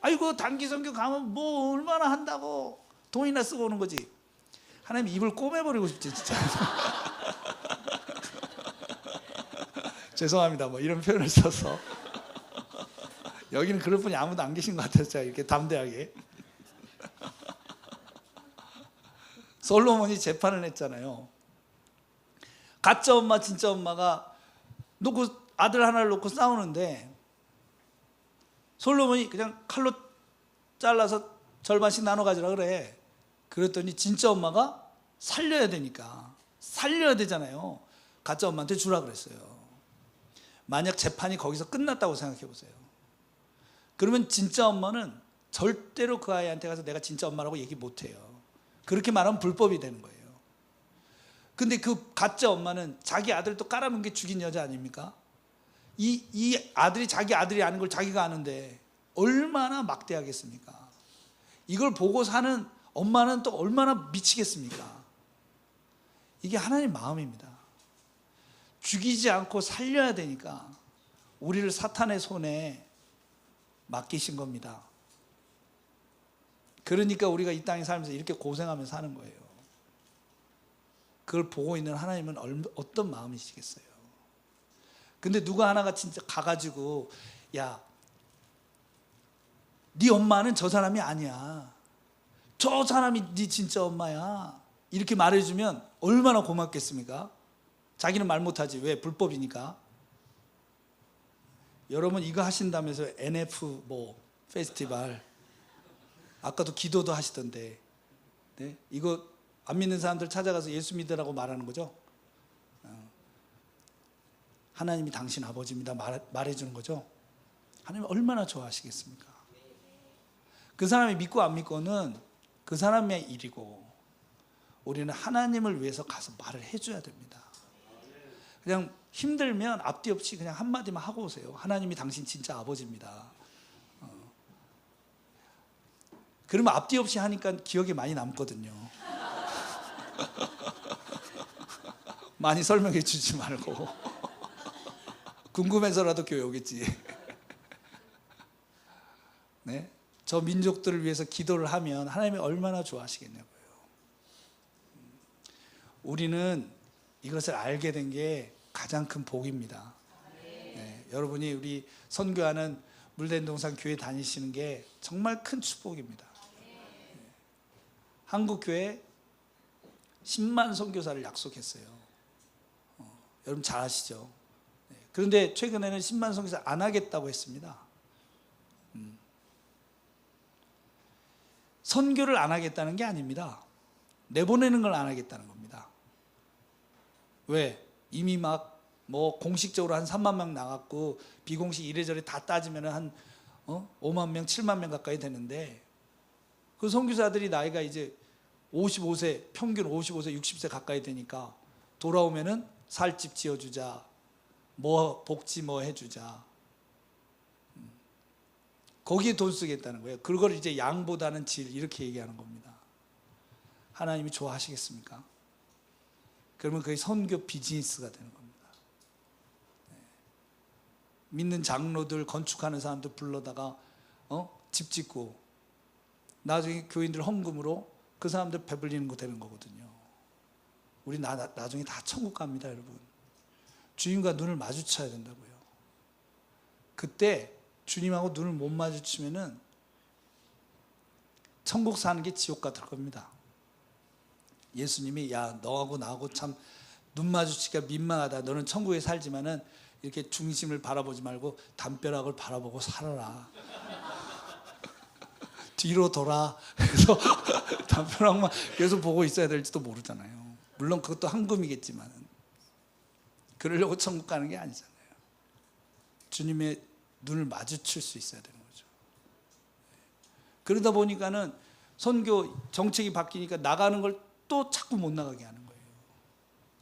아이고 단기 선교 가면 뭐 얼마나 한다고 돈이나 쓰고 오는 거지. 하나님 입을 꼬매버리고 싶지 진짜. 죄송합니다. 뭐 이런 표현을 써서. 여기는 그럴 분이 아무도 안 계신 것 같아서 이렇게 담대하게. 솔로몬이 재판을 했잖아요. 가짜 엄마 진짜 엄마가 놓고 아들 하나를 놓고 싸우는데 솔로몬이 그냥 칼로 잘라서 절반씩 나눠 가지라 그래. 그랬더니 진짜 엄마가 살려야 되니까 살려야 되잖아요. 가짜 엄마한테 주라 그랬어요. 만약 재판이 거기서 끝났다고 생각해 보세요. 그러면 진짜 엄마는 절대로 그 아이한테 가서 내가 진짜 엄마라고 얘기 못 해요. 그렇게 말하면 불법이 되는 거예요. 근데 그 가짜 엄마는 자기 아들 또 깔아놓은 게 죽인 여자 아닙니까? 이 아들이 자기 아들이 아닌 걸 자기가 아는데 얼마나 막대하겠습니까? 이걸 보고 사는 엄마는 또 얼마나 미치겠습니까? 이게 하나님 마음입니다. 죽이지 않고 살려야 되니까 우리를 사탄의 손에 맡기신 겁니다. 그러니까 우리가 이 땅에 살면서 이렇게 고생하면서 사는 거예요. 그걸 보고 있는 하나님은 어떤 마음이시겠어요? 근데 누가 하나가 진짜 가가지고 야, 네 엄마는 저 사람이 아니야. 저 사람이 네 진짜 엄마야. 이렇게 말해주면 얼마나 고맙겠습니까? 자기는 말 못하지. 왜? 불법이니까. 여러분 이거 하신다면서 NF 뭐 페스티벌 아까도 기도도 하시던데 네? 이거 안 믿는 사람들 찾아가서 예수 믿으라고 말하는 거죠. 하나님이 당신 아버지입니다 말해주는 거죠. 하나님 얼마나 좋아하시겠습니까? 그 사람이 믿고 안 믿고는 그 사람의 일이고 우리는 하나님을 위해서 가서 말을 해줘야 됩니다. 그냥 힘들면 앞뒤 없이 그냥 한마디만 하고 오세요. 하나님이 당신 진짜 아버지입니다. 그러면 앞뒤 없이 하니까 기억이 많이 남거든요. 많이 설명해 주지 말고 궁금해서라도 교회 오겠지. 네? 저 민족들을 위해서 기도를 하면 하나님이 얼마나 좋아하시겠냐고요. 우리는 이것을 알게 된 게 가장 큰 복입니다. 네, 여러분이 우리 선교하는 물대동산 교회 다니시는 게 정말 큰 축복입니다. 네, 한국 교회 10만 선교사를 약속했어요. 여러분 잘 아시죠? 네, 그런데 최근에는 10만 선교사 안 하겠다고 했습니다. 선교를 안 하겠다는 게 아닙니다. 내보내는 걸 안 하겠다는 겁니다. 왜? 이미 막 뭐 공식적으로 한 3만 명 나갔고 비공식 이래저래 다 따지면 한 5만 명, 7만 명 가까이 되는데 그 선교사들이 나이가 이제 55세, 평균 55세, 60세 가까이 되니까 돌아오면은 살 집 지어주자, 뭐 복지 뭐 해주자. 거기에 돈 쓰겠다는 거예요. 그걸 이제 양보다는 질 이렇게 얘기하는 겁니다. 하나님이 좋아하시겠습니까? 그러면 그게 선교 비즈니스가 되는 겁니다. 믿는 장로들, 건축하는 사람들 불러다가 집 짓고 나중에 교인들 헌금으로 그 사람들 배불리는 거 되는 거거든요. 우리 나중에 다 천국 갑니다, 여러분. 주님과 눈을 마주쳐야 된다고요. 그때 주님하고 눈을 못 마주치면은 천국 사는 게 지옥 같을 겁니다. 예수님이 야 너하고 나하고 참 눈 마주치기가 민망하다. 너는 천국에 살지만은 이렇게 중심을 바라보지 말고 담벼락을 바라보고 살아라. 뒤로 돌아. 그래서 담벼락만 계속 보고 있어야 될지도 모르잖아요. 물론 그것도 한금이겠지만 그러려고 천국 가는 게 아니잖아요. 주님의 눈을 마주칠 수 있어야 되는 거죠. 그러다 보니까는 선교 정책이 바뀌니까 나가는 걸 또 자꾸 못 나가게 하는 거예요.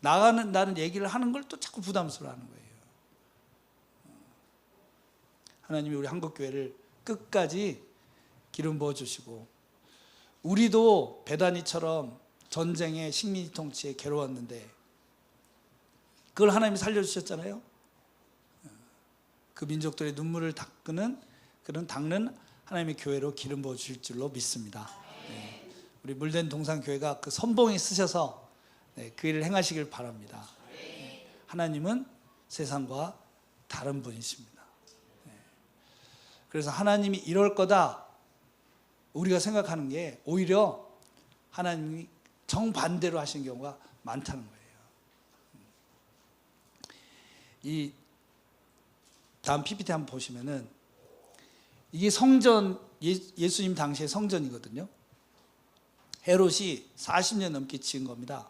나가는 얘기를 하는 걸 또 자꾸 부담스러워하는 거예요. 하나님이 우리 한국교회를 끝까지 기름 부어주시고, 우리도 베다니처럼 전쟁에 식민지 통치에 괴로웠는데 그걸 하나님이 살려주셨잖아요. 그 민족들의 눈물을 닦는 하나님의 교회로 기름 부어주실 줄로 믿습니다. 우리 물된 동산교회가 그 선봉에 쓰셔서 그 일을 행하시길 바랍니다. 하나님은 세상과 다른 분이십니다. 그래서 하나님이 이럴 거다 우리가 생각하는 게 오히려 하나님이 정반대로 하신 경우가 많다는 거예요. 이 다음 PPT 한번 보시면은 이게 성전, 예수님 당시의 성전이거든요. 헤롯이 40년 넘게 지은 겁니다.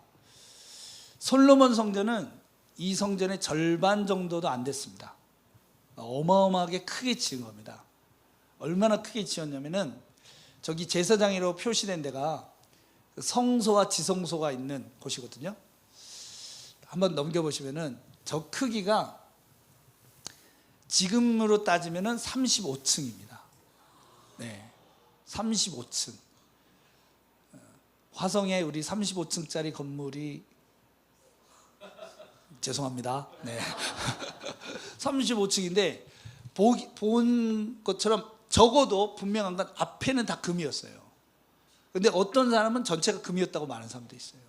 솔로몬 성전은 이 성전의 절반 정도도 안 됐습니다. 어마어마하게 크게 지은 겁니다. 얼마나 크게 지었냐면은 저기 제사장이라고 표시된 데가 성소와 지성소가 있는 곳이거든요. 한번 넘겨보시면은 저 크기가 지금으로 따지면은 35층입니다. 네, 35층. 화성에 우리 35층짜리 건물이 죄송합니다. 네. 35층인데 본 것처럼 적어도 분명한 건 앞에는 다 금이었어요. 근데 어떤 사람은 전체가 금이었다고 말하는 사람도 있어요.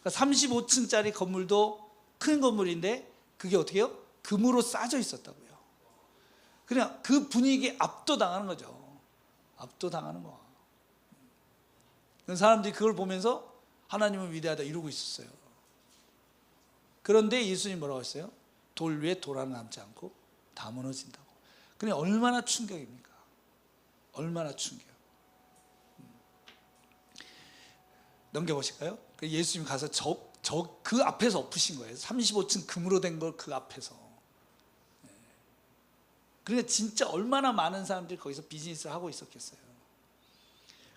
그러니까 35층짜리 건물도 큰 건물인데 그게 어떻게 해요? 금으로 싸져 있었다고요. 그냥 그 분위기에 압도당하는 거죠. 압도당하는 거. 사람들이 그걸 보면서 하나님은 위대하다 이러고 있었어요. 그런데 예수님 뭐라고 했어요? 돌 위에 돌 하나 남지 않고 다 무너진다고. 그게 얼마나 충격입니까? 얼마나 충격. 넘겨보실까요? 예수님 가서 그 앞에서 엎으신 거예요. 35층 금으로 된 걸 그 앞에서. 그러니까 진짜 얼마나 많은 사람들이 거기서 비즈니스를 하고 있었겠어요.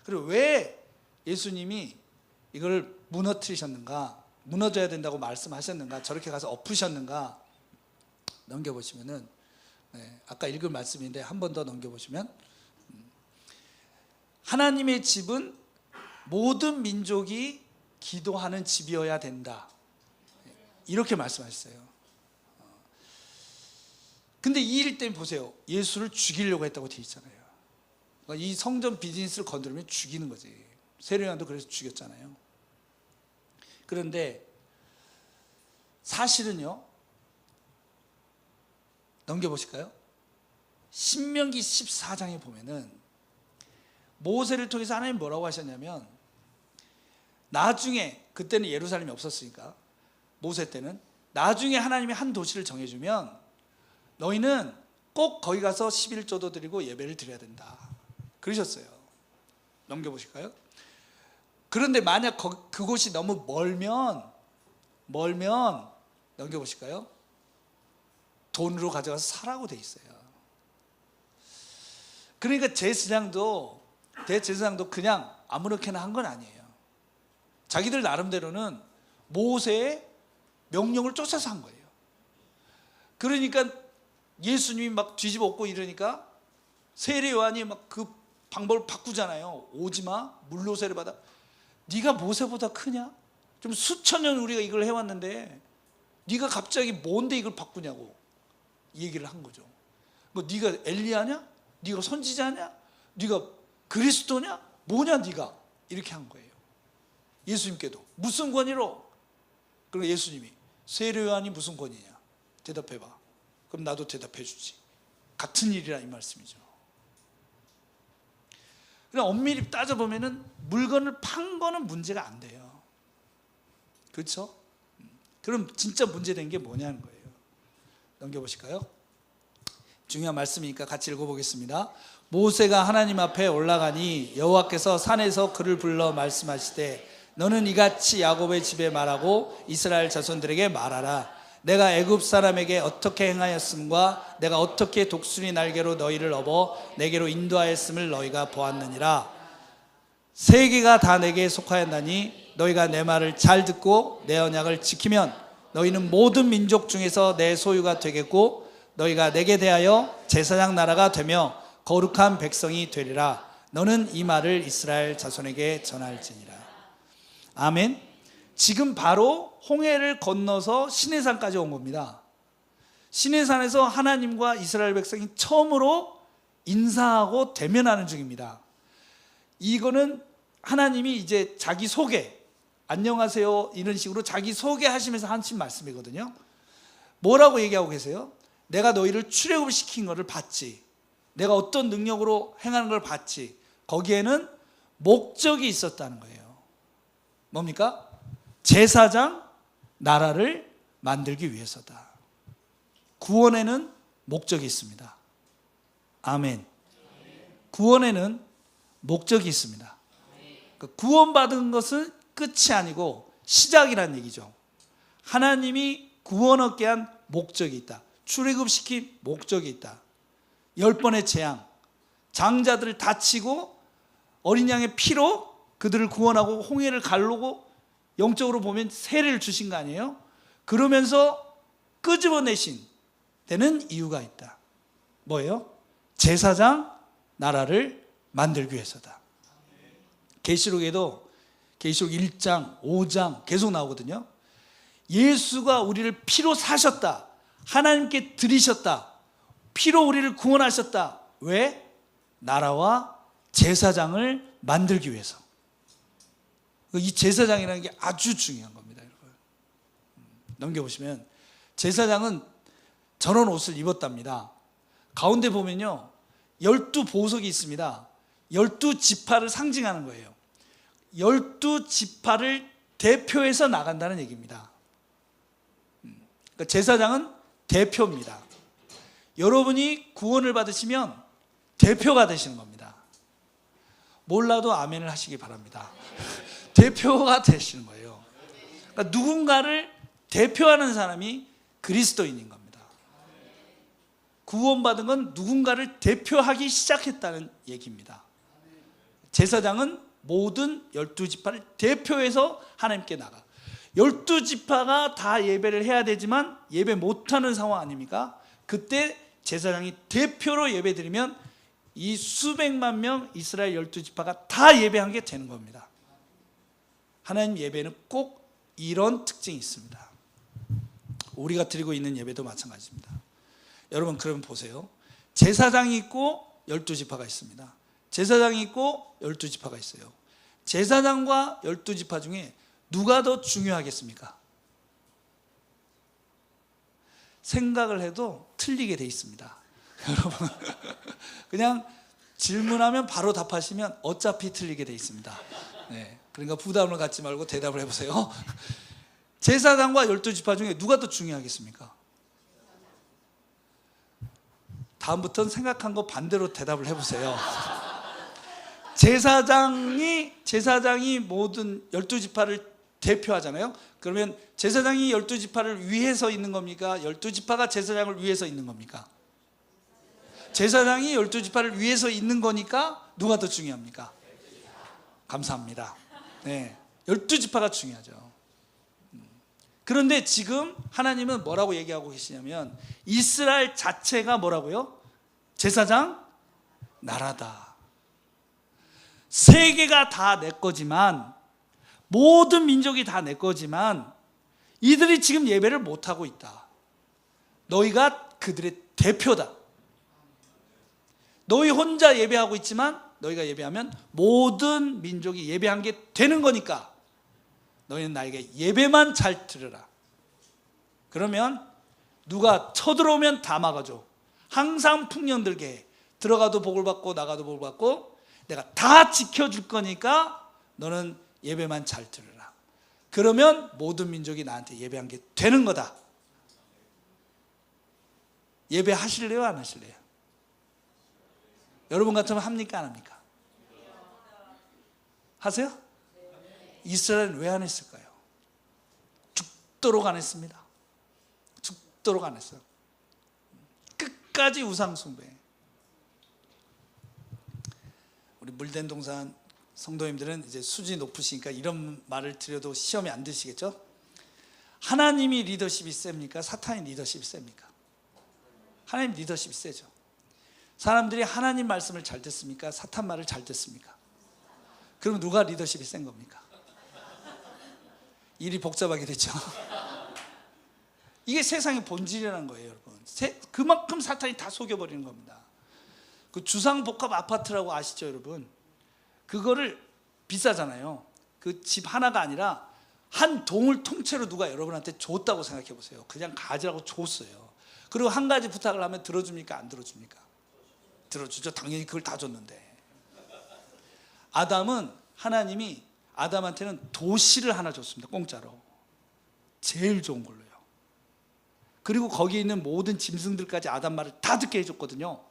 그리고 왜 예수님이 이걸 무너뜨리셨는가, 무너져야 된다고 말씀하셨는가, 저렇게 가서 엎으셨는가 넘겨보시면은 아까 읽은 말씀인데 한 번 더 넘겨보시면 하나님의 집은 모든 민족이 기도하는 집이어야 된다 이렇게 말씀하셨어요. 근데 이 일 때문에 보세요. 예수를 죽이려고 했다고 되어 있잖아요. 그러니까 이 성전 비즈니스를 건드리면 죽이는 거지. 세례요한도 그래서 죽였잖아요. 그런데 사실은요, 넘겨보실까요? 신명기 14장에 보면은 모세를 통해서 하나님 뭐라고 하셨냐면, 나중에, 그때는 예루살렘이 없었으니까 모세 때는 나중에 하나님이 한 도시를 정해주면 너희는 꼭 거기 가서 11조도 드리고 예배를 드려야 된다 그러셨어요. 넘겨보실까요? 그런데 만약 그곳이 너무 멀면 넘겨보실까요? 돈으로 가져가서 사라고 돼 있어요. 그러니까 대제사장도 그냥 아무렇게나 한 건 아니에요. 자기들 나름대로는 모세의 명령을 쫓아서 한 거예요. 그러니까 예수님이 막 뒤집어 엎고 이러니까 세례 요한이 막 그 방법을 바꾸잖아요. 오지마, 물로 세례받아. 네가 모세보다 크냐? 좀 수천 년 우리가 이걸 해왔는데 네가 갑자기 뭔데 이걸 바꾸냐고 얘기를 한 거죠. 뭐 네가 엘리야냐? 네가 선지자냐? 네가 그리스도냐? 뭐냐 네가? 이렇게 한 거예요. 예수님께도 무슨 권위로? 그럼 예수님이 세례 요한이 무슨 권위냐? 대답해봐. 그럼 나도 대답해 주지. 같은 일이라 이 말씀이죠. 그냥 엄밀히 따져보면은 물건을 판 거는 문제가 안 돼요. 그렇죠? 그럼 진짜 문제된 게 뭐냐는 거예요. 넘겨보실까요? 중요한 말씀이니까 같이 읽어보겠습니다. 모세가 하나님 앞에 올라가니 여호와께서 산에서 그를 불러 말씀하시되 너는 이같이 야곱의 집에 말하고 이스라엘 자손들에게 말하라. 내가 애굽 사람에게 어떻게 행하였음과 내가 어떻게 독수리 날개로 너희를 업어 내게로 인도하였음을 너희가 보았느니라. 세계가 다 내게 속하였나니 너희가 내 말을 잘 듣고 내 언약을 지키면 너희는 모든 민족 중에서 내 소유가 되겠고 너희가 내게 대하여 제사장 나라가 되며 거룩한 백성이 되리라. 너는 이 말을 이스라엘 자손에게 전할지니라. 아멘. 지금 바로 홍해를 건너서 시내산까지 온 겁니다. 시내산에서 하나님과 이스라엘 백성이 처음으로 인사하고 대면하는 중입니다. 이거는 하나님이 이제 자기 소개, 안녕하세요 이런 식으로 자기 소개하시면서 하신 말씀이거든요. 뭐라고 얘기하고 계세요? 내가 너희를 출애굽을 시킨 것을 봤지. 내가 어떤 능력으로 행하는 걸 봤지. 거기에는 목적이 있었다는 거예요. 뭡니까? 제사장 나라를 만들기 위해서다. 구원에는 목적이 있습니다. 아멘. 구원에는 목적이 있습니다. 구원받은 것은 끝이 아니고 시작이라는 얘기죠. 하나님이 구원 얻게 한 목적이 있다. 출애굽시킨 목적이 있다. 10번의 재앙, 장자들을 다치고 어린 양의 피로 그들을 구원하고 홍해를 가르고 영적으로 보면 세례를 주신 거 아니에요? 그러면서 끄집어내신 데는 이유가 있다. 뭐예요? 제사장 나라를 만들기 위해서다. 계시록에도 계시록 1장, 5장 계속 나오거든요. 예수가 우리를 피로 사셨다. 하나님께 드리셨다. 피로 우리를 구원하셨다. 왜? 나라와 제사장을 만들기 위해서. 이 제사장이라는 게 아주 중요한 겁니다, 여러분. 넘겨보시면 제사장은 저런 옷을 입었답니다. 가운데 보면요 12보석이 있습니다. 12지파를 상징하는 거예요. 12지파를 대표해서 나간다는 얘기입니다. 그러니까 제사장은 대표입니다. 여러분이 구원을 받으시면 대표가 되시는 겁니다. 몰라도 아멘을 하시기 바랍니다. 대표가 되시는 거예요. 그러니까 누군가를 대표하는 사람이 그리스도인인 겁니다. 구원받은 건 누군가를 대표하기 시작했다는 얘기입니다. 제사장은 모든 12지파를 대표해서 하나님께 나가. 12지파가 다 예배를 해야 되지만 예배 못하는 상황 아닙니까? 그때 제사장이 대표로 예배드리면 이 수백만 명 이스라엘 12지파가 다 예배한 게 되는 겁니다. 하나님 예배는 꼭 이런 특징이 있습니다. 우리가 드리고 있는 예배도 마찬가지입니다. 여러분 그러면 보세요. 제사장이 있고 12지파가 있습니다. 제사장이 있고 12지파가 있어요. 제사장과 12지파 중에 누가 더 중요하겠습니까? 생각을 해도 틀리게 돼 있습니다. 여러분 그냥 질문하면 바로 답하시면 어차피 틀리게 돼 있습니다. 네, 그러니까 부담을 갖지 말고 대답을 해보세요. 제사장과 12지파 중에 누가 더 중요하겠습니까? 다음부터는 생각한 거 반대로 대답을 해보세요. 제사장이 모든 12지파를 대표하잖아요. 그러면 제사장이 12지파를 위해서 있는 겁니까? 12지파가 제사장을 위해서 있는 겁니까? 제사장이 12지파를 위해서 있는 거니까 누가 더 중요합니까? 감사합니다. 네, 12지파가 중요하죠. 그런데 지금 하나님은 뭐라고 얘기하고 계시냐면 이스라엘 자체가 뭐라고요? 제사장 나라다. 세계가 다 내 거지만, 모든 민족이 다 내 거지만 이들이 지금 예배를 못하고 있다. 너희가 그들의 대표다. 너희 혼자 예배하고 있지만 너희가 예배하면 모든 민족이 예배한 게 되는 거니까 너희는 나에게 예배만 잘 드려라. 그러면 누가 쳐들어오면 다 막아줘. 항상 풍년 들게 해. 들어가도 복을 받고 나가도 복을 받고 내가 다 지켜줄 거니까 너는 예배만 잘 드려라. 그러면 모든 민족이 나한테 예배한 게 되는 거다. 예배 하실래요? 안 하실래요? 여러분 같으면 합니까? 안 합니까? 하세요? 이스라엘은 왜 안 했을까요? 죽도록 안 했습니다. 죽도록 안 했어요. 끝까지 우상 숭배. 우리 물된 동산 성도님들은 이제 수준이 높으시니까 이런 말을 드려도 시험에 안 드시겠죠? 하나님이 리더십이 셉니까? 사탄이 리더십이 셉니까? 하나님 리더십이 세죠. 사람들이 하나님 말씀을 잘 듣습니까? 사탄 말을 잘 듣습니까? 그럼 누가 리더십이 센 겁니까? 일이 복잡하게 됐죠. 이게 세상의 본질이라는 거예요, 여러분. 그만큼 사탄이 다 속여버리는 겁니다. 그 주상복합 아파트라고 아시죠, 여러분? 그거를 비싸잖아요. 그 집 하나가 아니라 한 동을 통째로 누가 여러분한테 줬다고 생각해 보세요. 그냥 가지라고 줬어요. 그리고 한 가지 부탁을 하면 들어줍니까? 안 들어줍니까? 들어주죠. 당연히 그걸 다 줬는데. 아담은 하나님이 아담한테는 도시를 하나 줬습니다. 공짜로. 제일 좋은 걸로요. 그리고 거기에 있는 모든 짐승들까지 아담 말을 다 듣게 해줬거든요.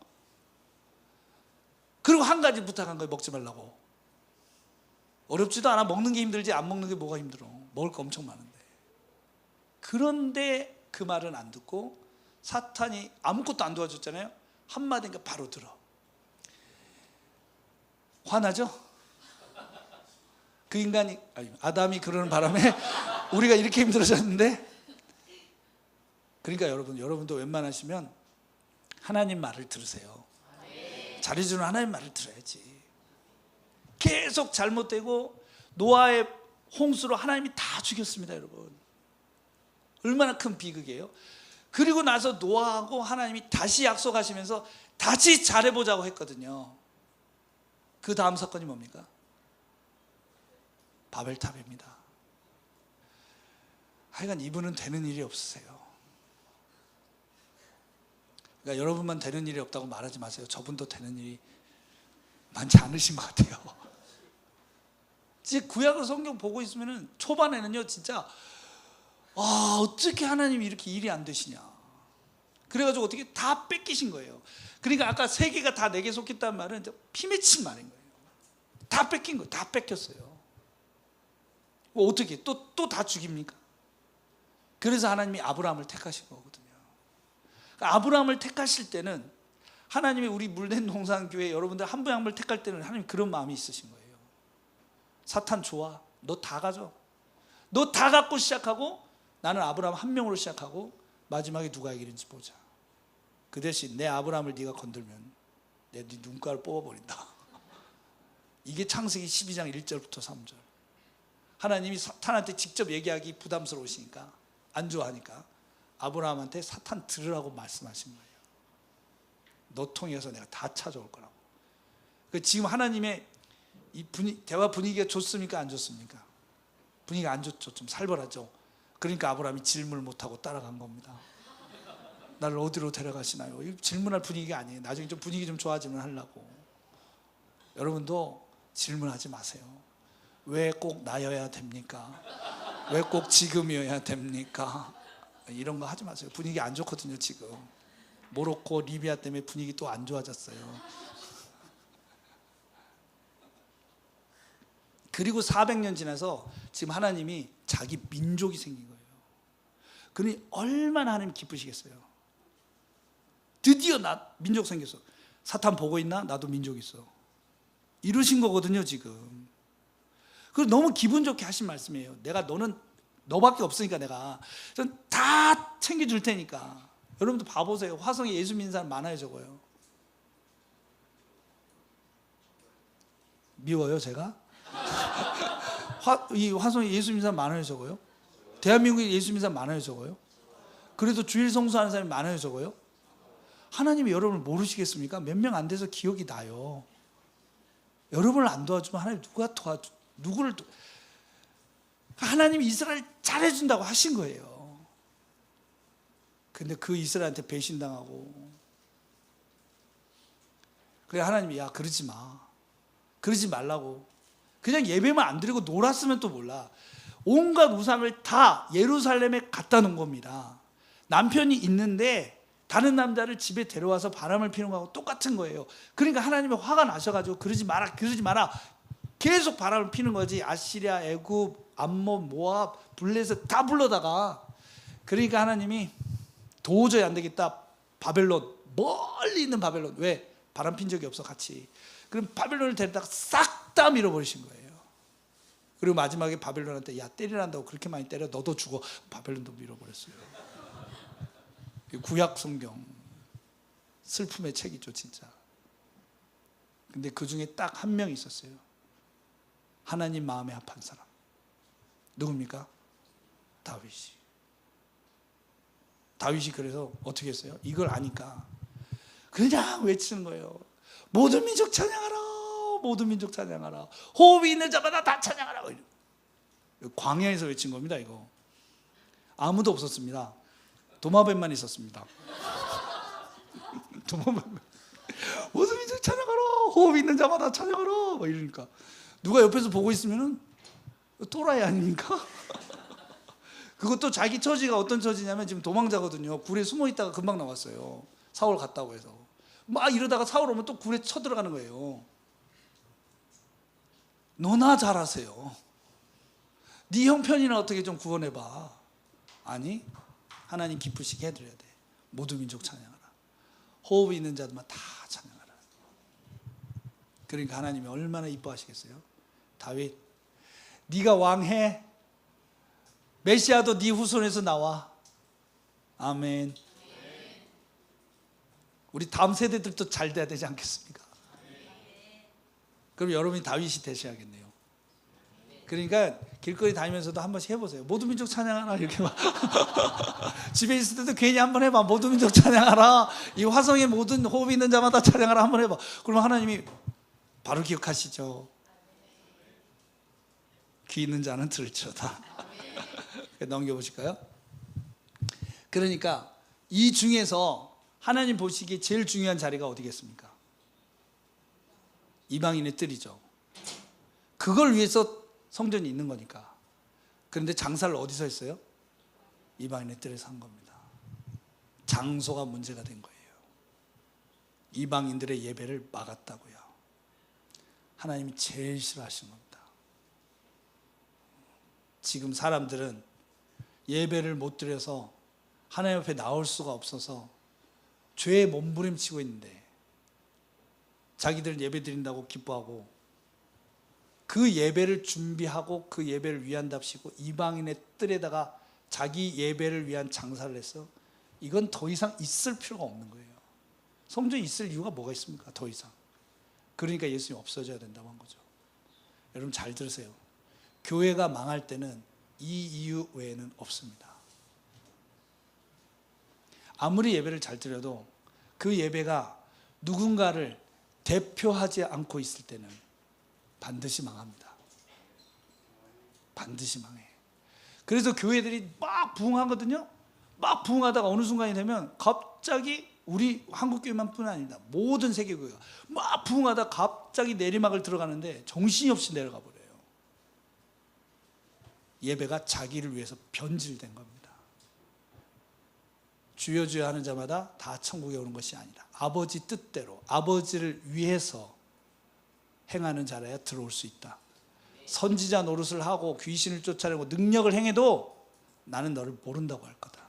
그리고 한 가지 부탁한 거예요. 먹지 말라고. 어렵지도 않아. 먹는 게 힘들지 안 먹는 게 뭐가 힘들어. 먹을 거 엄청 많은데. 그런데 그 말은 안 듣고 사탄이 아무것도 안 도와줬잖아요. 한마디니까 바로 들어. 화나죠? 그 인간이, 아담이 그러는 바람에 우리가 이렇게 힘들어졌는데. 그러니까 여러분도 웬만하시면 하나님 말을 들으세요. 잘해주는 하나님 말을 들어야지. 계속 잘못되고 노아의 홍수로 하나님이 다 죽였습니다, 여러분. 얼마나 큰 비극이에요. 그리고 나서 노아하고 하나님이 다시 약속하시면서 다시 잘해보자고 했거든요. 그 다음 사건이 뭡니까? 바벨탑입니다. 하여간 이분은 되는 일이 없으세요. 그러니까 여러분만 되는 일이 없다고 말하지 마세요. 저분도 되는 일이 많지 않으신 것 같아요. 이제 구약의 성경 보고 있으면 초반에는요, 진짜 어떻게 하나님이 이렇게 일이 안 되시냐. 그래가지고 어떻게 다 뺏기신 거예요. 그러니까 아까 세계가 다 내게 속했다는 말은 피맺힌 말인 거예요. 다 뺏긴 거예요. 다 뺏겼어요. 어떻게 또 다 죽입니까? 그래서 하나님이 아브라함을 택하신 거거든요. 아브라함을 택하실 때는 하나님이 우리 물된 동산교회 여러분들 한 분 한 분을 택할 때는 하나님 그런 마음이 있으신 거예요. 사탄 좋아. 너 다 가져. 너 다 갖고 시작하고 나는 아브라함 한 명으로 시작하고 마지막에 누가 이기는지 보자. 그 대신 내 아브라함을 네가 건들면 내 네 눈깔을 뽑아버린다. 이게 창세기 12장 1절부터 3절. 하나님이 사탄한테 직접 얘기하기 부담스러우시니까 안 좋아하니까 아브라함한테 사탄 들으라고 말씀하신 거예요. 너 통해서 내가 다 찾아올 거라고. 지금 하나님의 이 대화 분위기가 좋습니까? 안 좋습니까? 분위기가 안 좋죠. 좀 살벌하죠. 그러니까 아브라함이 질문을 못하고 따라간 겁니다. 나를 어디로 데려가시나요? 질문할 분위기가 아니에요. 나중에 좀 분위기 좀 좋아지면 하려고. 여러분도 질문하지 마세요. 왜 꼭 나여야 됩니까? 왜 꼭 지금이어야 됩니까? 이런 거 하지 마세요. 분위기 안 좋거든요, 지금. 모로코, 리비아 때문에 분위기 또 안 좋아졌어요. 그리고 400년 지나서 지금 하나님이 자기 민족이 생긴 거예요. 그러니 얼마나 하나님 기쁘시겠어요. 드디어 나 민족 생겼어. 사탄 보고 있나? 나도 민족 있어. 이러신 거거든요, 지금. 그리고 너무 기분 좋게 하신 말씀이에요. 너는 너밖에 없으니까 내가 다 챙겨줄 테니까. 여러분도 봐보세요. 화성에 예수 믿는 사람 많아요, 적어요? 미워요 제가? 이 화성에 예수 믿는 사람 많아요 적어요? 대한민국에 예수 믿는 사람 많아요 적어요? 그래도 주일 성수하는 사람이 많아요 적어요? 하나님이 여러분을 모르시겠습니까? 몇 명 안 돼서 기억이 나요. 여러분을 안 도와주면 하나님 누구를 하나님이 이스라엘 잘해준다고 하신 거예요. 근데 그 이스라엘한테 배신당하고, 그래 하나님이 야 그러지 마, 그러지 말라고. 그냥 예배만 안 드리고 놀았으면 또 몰라. 온갖 우상을 다 예루살렘에 갖다 놓은 겁니다. 남편이 있는데 다른 남자를 집에 데려와서 바람을 피는 거하고 똑같은 거예요. 그러니까 하나님이 화가 나셔가지고 그러지 마라 그러지 마라 계속 바람을 피는 거지. 아시리아, 애굽, 암몬, 모압, 블레셋 다 불러다가. 그러니까 하나님이 도저히 안 되겠다. 바벨론, 멀리 있는 바벨론. 왜? 바람 핀 적이 없어 같이. 그럼 바벨론을 데려다가 싹 다 밀어버리신 거예요. 그리고 마지막에 바벨론한테 야 때리란다고 그렇게 많이 때려 너도 죽어. 바벨론도 밀어버렸어요. 구약 성경 슬픔의 책이죠 진짜. 근데 그 중에 딱 한 명 있었어요. 하나님 마음에 합한 사람. 누굽니까? 다윗이. 다윗이 그래서 어떻게 했어요? 이걸 아니까 그냥 외치는 거예요. 모든 민족 찬양하라, 모든 민족 찬양하라, 호흡이 있는 자마다 다 찬양하라. 광야에서 외친 겁니다. 이거 아무도 없었습니다. 도마뱀만 있었습니다. 도마뱀. 모든 민족 찬양하라, 호흡 있는 자마다 찬양하라. 막 이러니까 누가 옆에서 보고 있으면은 또라이 아닙니까? 그것도 자기 처지가 어떤 처지냐면 지금 도망자거든요. 굴에 숨어 있다가 금방 나왔어요. 사울 갔다고 해서 막 이러다가 사울 오면 또 굴에 쳐들어가는 거예요. 너나 잘하세요. 네 형편이나 어떻게 좀 구원해봐. 아니 하나님 기쁘시게 해드려야 돼. 모든 민족 찬양하라, 호흡이 있는 자들만 다 찬양하라. 그러니까 하나님이 얼마나 이뻐하시겠어요? 다윗 네가 왕해. 메시아도 네 후손에서 나와. 아멘. 우리 다음 세대들도 잘 돼야 되지 않겠습니까? 그럼 여러분이 다윗이 되셔야겠네요. 그러니까 길거리 다니면서도 한 번씩 해보세요. 모든 민족 찬양하라 이렇게 막. 집에 있을 때도 괜히 한번 해봐. 모든 민족 찬양하라, 이 화성의 모든 호흡 있는 자마다 찬양하라 한번 해봐. 그러면 하나님이 바로 기억하시죠. 귀 있는 자는 들을지어다. 넘겨보실까요? 그러니까 이 중에서 하나님 보시기에 제일 중요한 자리가 어디겠습니까? 이방인의 뜰이죠. 그걸 위해서 성전이 있는 거니까. 그런데 장사를 어디서 했어요? 이방인의 뜰에서 한 겁니다. 장소가 문제가 된 거예요. 이방인들의 예배를 막았다고요. 하나님이 제일 싫어하시는 겁니다. 지금 사람들은 예배를 못 드려서 하나님 앞에 나올 수가 없어서 죄에 몸부림치고 있는데, 자기들 예배 드린다고 기뻐하고 그 예배를 준비하고 그 예배를 위한답시고 이방인의 뜰에다가 자기 예배를 위한 장사를 해서, 이건 더 이상 있을 필요가 없는 거예요. 성전이 있을 이유가 뭐가 있습니까? 더 이상. 그러니까 예수님이 없어져야 된다고 한 거죠. 여러분 잘 들으세요. 교회가 망할 때는 이 이유 외에는 없습니다. 아무리 예배를 잘 드려도 그 예배가 누군가를 대표하지 않고 있을 때는 반드시 망합니다. 반드시 망해. 그래서 교회들이 막 부흥하거든요. 막 부흥하다가 어느 순간이 되면 갑자기, 우리 한국교회만 뿐 아닙니다, 모든 세계교회가 막 부흥하다 갑자기 내리막을 들어가는데 정신이 없이 내려가 버려요. 예배가 자기를 위해서 변질된 겁니다. 주여 주여 하는 자마다 다 천국에 오는 것이 아니라 아버지 뜻대로 아버지를 위해서 행하는 자라야 들어올 수 있다. 선지자 노릇을 하고 귀신을 쫓아내고 능력을 행해도 나는 너를 모른다고 할 거다.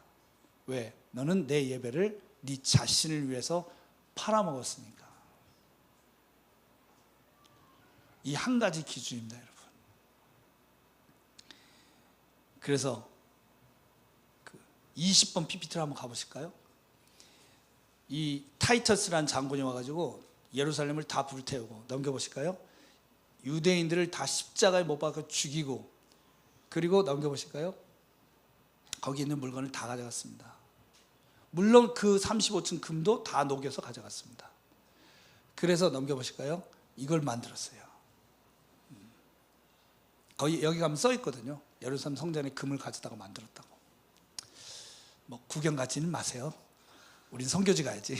왜? 너는 내 예배를 네 자신을 위해서 팔아먹었으니까. 이 한 가지 기준입니다, 여러분. 그래서 20번 PPT를 한번 가보실까요? 이 타이터스라는 장군이 와가지고 예루살렘을 다 불태우고, 넘겨보실까요? 유대인들을 다 십자가에 못 박아 죽이고, 그리고 넘겨보실까요? 거기 있는 물건을 다 가져갔습니다. 물론 그 35층 금도 다 녹여서 가져갔습니다. 그래서 넘겨보실까요? 이걸 만들었어요. 거기 여기 가면 써 있거든요. 예루살렘 성전에 금을 가져다가 만들었다고. 뭐 구경 가지는 마세요. 우린 성교지 가야지.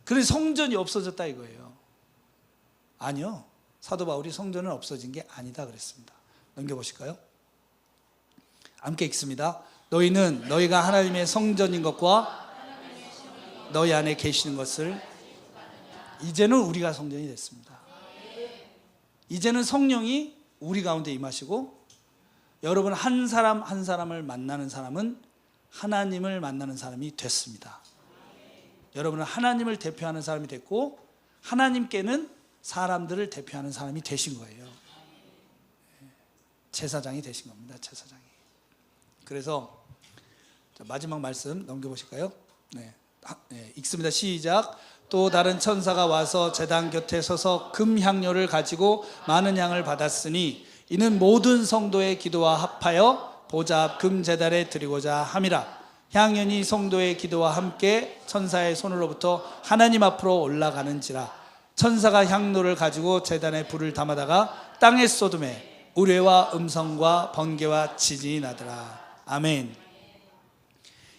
그래서 성전이 없어졌다 이거예요. 아니요. 사도 바울이 성전은 없어진 게 아니다 그랬습니다. 넘겨보실까요? 함께 읽습니다. 너희는 너희가 하나님의 성전인 것과 너희 안에 계시는 것을, 이제는 우리가 성전이 됐습니다. 이제는 성령이 우리 가운데 임하시고, 여러분 한 사람 한 사람을 만나는 사람은 하나님을 만나는 사람이 됐습니다. 여러분은 하나님을 대표하는 사람이 됐고, 하나님께는 사람들을 대표하는 사람이 되신 거예요. 제사장이 되신 겁니다. 제사장이. 그래서 마지막 말씀 넘겨보실까요? 네. 읽습니다. 시작. 또 다른 천사가 와서 제단 곁에 서서 금 향료를 가지고 많은 양을 받았으니 이는 모든 성도의 기도와 합하여 보좌 앞 금 제단에 드리고자 함이라. 향연이 성도의 기도와 함께 천사의 손으로부터 하나님 앞으로 올라가는지라. 천사가 향로를 가지고 제단에 불을 담아다가 땅에 쏟음에 우레와 음성과 번개와 지진이 나더라. 아멘.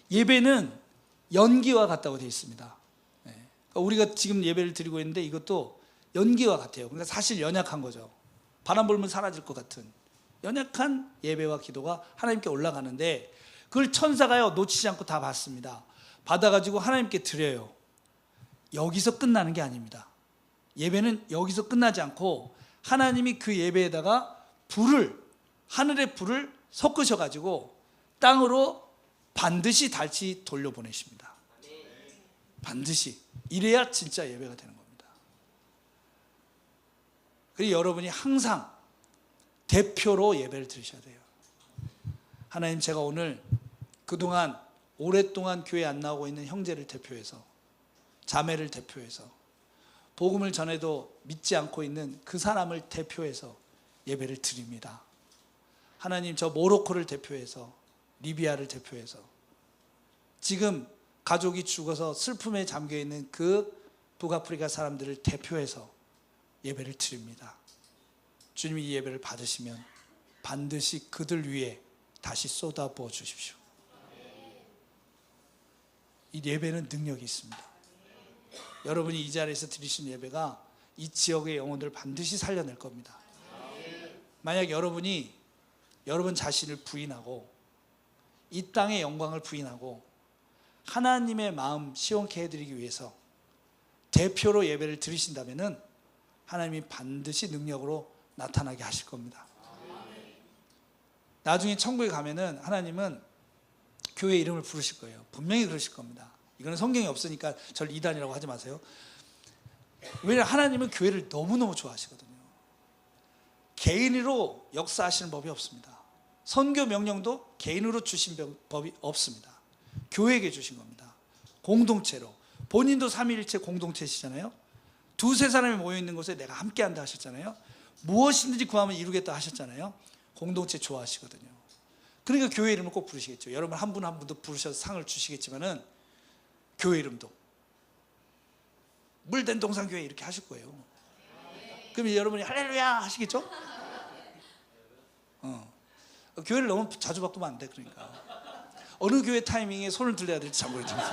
예배는 연기와 같다고 되어 있습니다. 우리가 지금 예배를 드리고 있는데 이것도 연기와 같아요. 그러니까 사실 연약한 거죠. 바람 불면 사라질 것 같은 연약한 예배와 기도가 하나님께 올라가는데, 그걸 천사가요 놓치지 않고 다 받습니다. 받아가지고 하나님께 드려요. 여기서 끝나는 게 아닙니다. 예배는 여기서 끝나지 않고 하나님이 그 예배에다가 불을, 하늘의 불을 섞으셔가지고 땅으로 반드시 다시 돌려보내십니다. 반드시. 이래야 진짜 예배가 되는 겁니다. 그리고 여러분이 항상 대표로 예배를 드리셔야 돼요. 하나님, 제가 오늘 그동안 오랫동안 교회 안 나오고 있는 형제를 대표해서, 자매를 대표해서, 복음을 전해도 믿지 않고 있는 그 사람을 대표해서 예배를 드립니다. 하나님, 저 모로코를 대표해서, 리비아를 대표해서, 지금 가족이 죽어서 슬픔에 잠겨있는 그 북아프리카 사람들을 대표해서 예배를 드립니다. 주님이 이 예배를 받으시면 반드시 그들 위에 다시 쏟아부어 주십시오. 이 예배는 능력이 있습니다. 여러분이 이 자리에서 드리신 예배가 이 지역의 영혼들을 반드시 살려낼 겁니다. 만약 여러분이 여러분 자신을 부인하고 이 땅의 영광을 부인하고 하나님의 마음 시원케 해드리기 위해서 대표로 예배를 드리신다면 하나님이 반드시 능력으로 나타나게 하실 겁니다. 나중에 천국에 가면은 하나님은 교회 이름을 부르실 거예요. 분명히 그러실 겁니다. 이거는 성경에 없으니까 저를 이단이라고 하지 마세요. 왜냐하면 하나님은 교회를 너무너무 좋아하시거든요. 개인으로 역사하시는 법이 없습니다. 선교 명령도 개인으로 주신 법이 없습니다. 교회에게 주신 겁니다. 공동체로. 본인도 삼위일체 공동체시잖아요. 두세 사람이 모여있는 곳에 내가 함께한다 하셨잖아요. 무엇이든지 구하면 이루겠다 하셨잖아요. 공동체 좋아하시거든요. 그러니까 교회 이름을 꼭 부르시겠죠. 여러분 한 분 한 분도 부르셔서 상을 주시겠지만은 교회 이름도 물된 동산교회 이렇게 하실 거예요. 그럼 여러분이 할렐루야 하시겠죠? 교회를 너무 자주 바꾸면 안 돼. 그러니까 어느 교회 타이밍에 손을 들려야 될지 잘 모르겠지만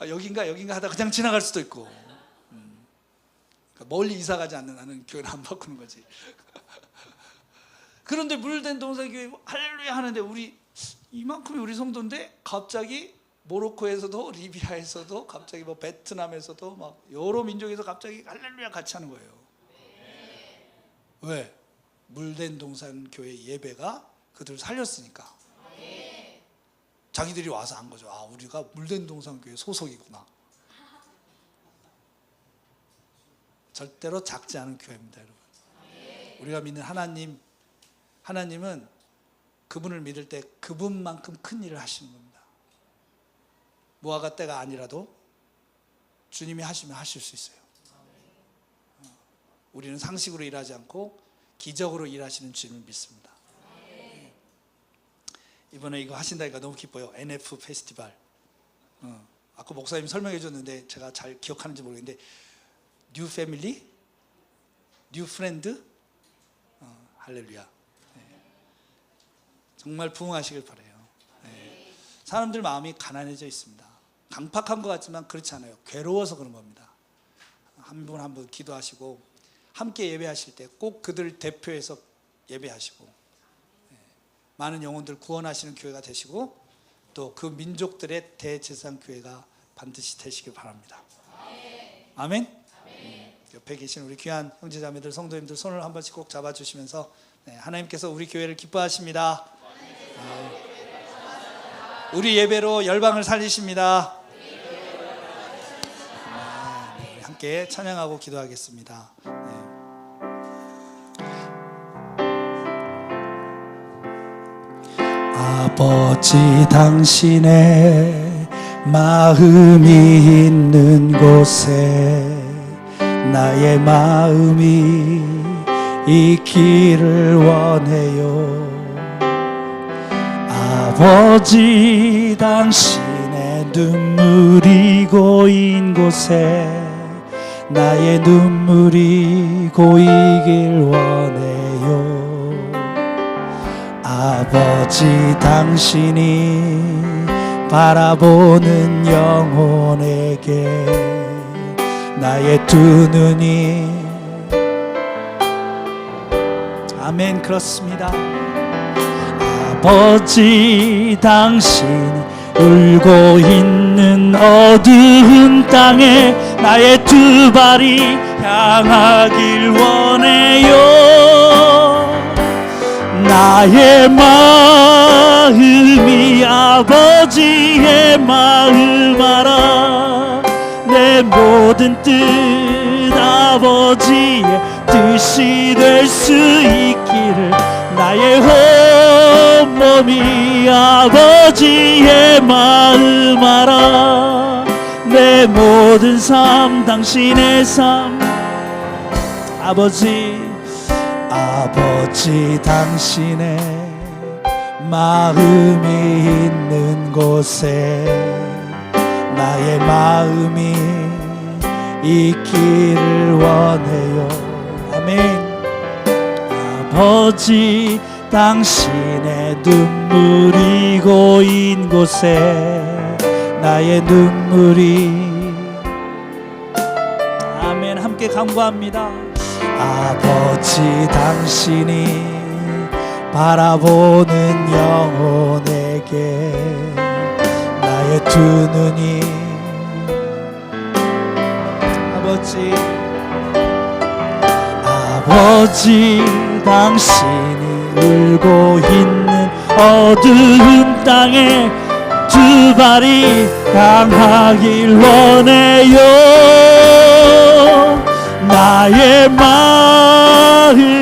여긴가 하다 그냥 지나갈 수도 있고, 그러니까 멀리 이사 가지 않는 한은 교회를 안 바꾸는 거지. 그런데 물된 동산교회 할렐루야 하는데 우리 이만큼이 우리 성도인데 갑자기 모로코에서도 리비아에서도 갑자기 뭐 베트남에서도 막 여러 민족에서 갑자기 할렐루야 같이 하는 거예요. 왜? 물된 동산교회 예배가 그들을 살렸으니까. 자기들이 와서 한 거죠. 아, 우리가 물된 동산교회 소속이구나. 절대로 작지 않은 교회입니다, 여러분. 우리가 믿는 하나님은 그분을 믿을 때 그분만큼 큰 일을 하시는 겁니다. 무화과 때가 아니라도 주님이 하시면 하실 수 있어요. 우리는 상식으로 일하지 않고 기적으로 일하시는 주님을 믿습니다. 이번에 이거 하신다니까 너무 기뻐요. NF 페스티벌. 아까 목사님이 설명해 줬는데 제가 잘 기억하는지 모르겠는데 뉴 패밀리? 뉴 프렌드? 할렐루야. 정말 부흥하시길 바라요. 사람들 마음이 가난해져 있습니다. 강팍한 것 같지만 그렇지 않아요. 괴로워서 그런 겁니다. 한 분 한 분 기도하시고 함께 예배하실 때 꼭 그들 대표해서 예배하시고 많은 영혼들 구원하시는 교회가 되시고 또 그 민족들의 대제사장 교회가 반드시 되시길 바랍니다. 아멘. 옆에 계신 우리 귀한 형제자매들 성도님들 손을 한 번씩 꼭 잡아주시면서 하나님께서 우리 교회를 기뻐하십니다. 우리 예배로 열방을 살리십니다. 함께 찬양하고 기도하겠습니다. 아버지 당신의 마음이 있는 곳에 나의 마음이 있기를 원해요. 아버지 당신의 눈물이 고인 곳에 나의 눈물이 고이길 원해요. 아버지 당신이 바라보는 영혼에게 나의 두 눈이 아멘 그렇습니다. 아버지 당신이 울고 있는 어두운 땅에 나의 두 발이 향하길 원해요. 나의 마음이 아버지의 마음 알아. 내 모든 뜻 아버지의 뜻이 될 수 있기를 나의 온몸이 아버지의 마음 알아. 내 모든 삶 당신의 삶 아버지 당신의 마음이 있는 곳에 나의 마음이 있기를 원해요. 아멘. 아버지 당신의 눈물이 고인 곳에 나의 눈물이 아멘 함께 간구합니다. 아버지 당신이 바라보는 영혼에게 나의 두 눈이 아버지 당신이 울고 있는 어두운 땅에 두 발이 향하길 원해요. 나의 마음이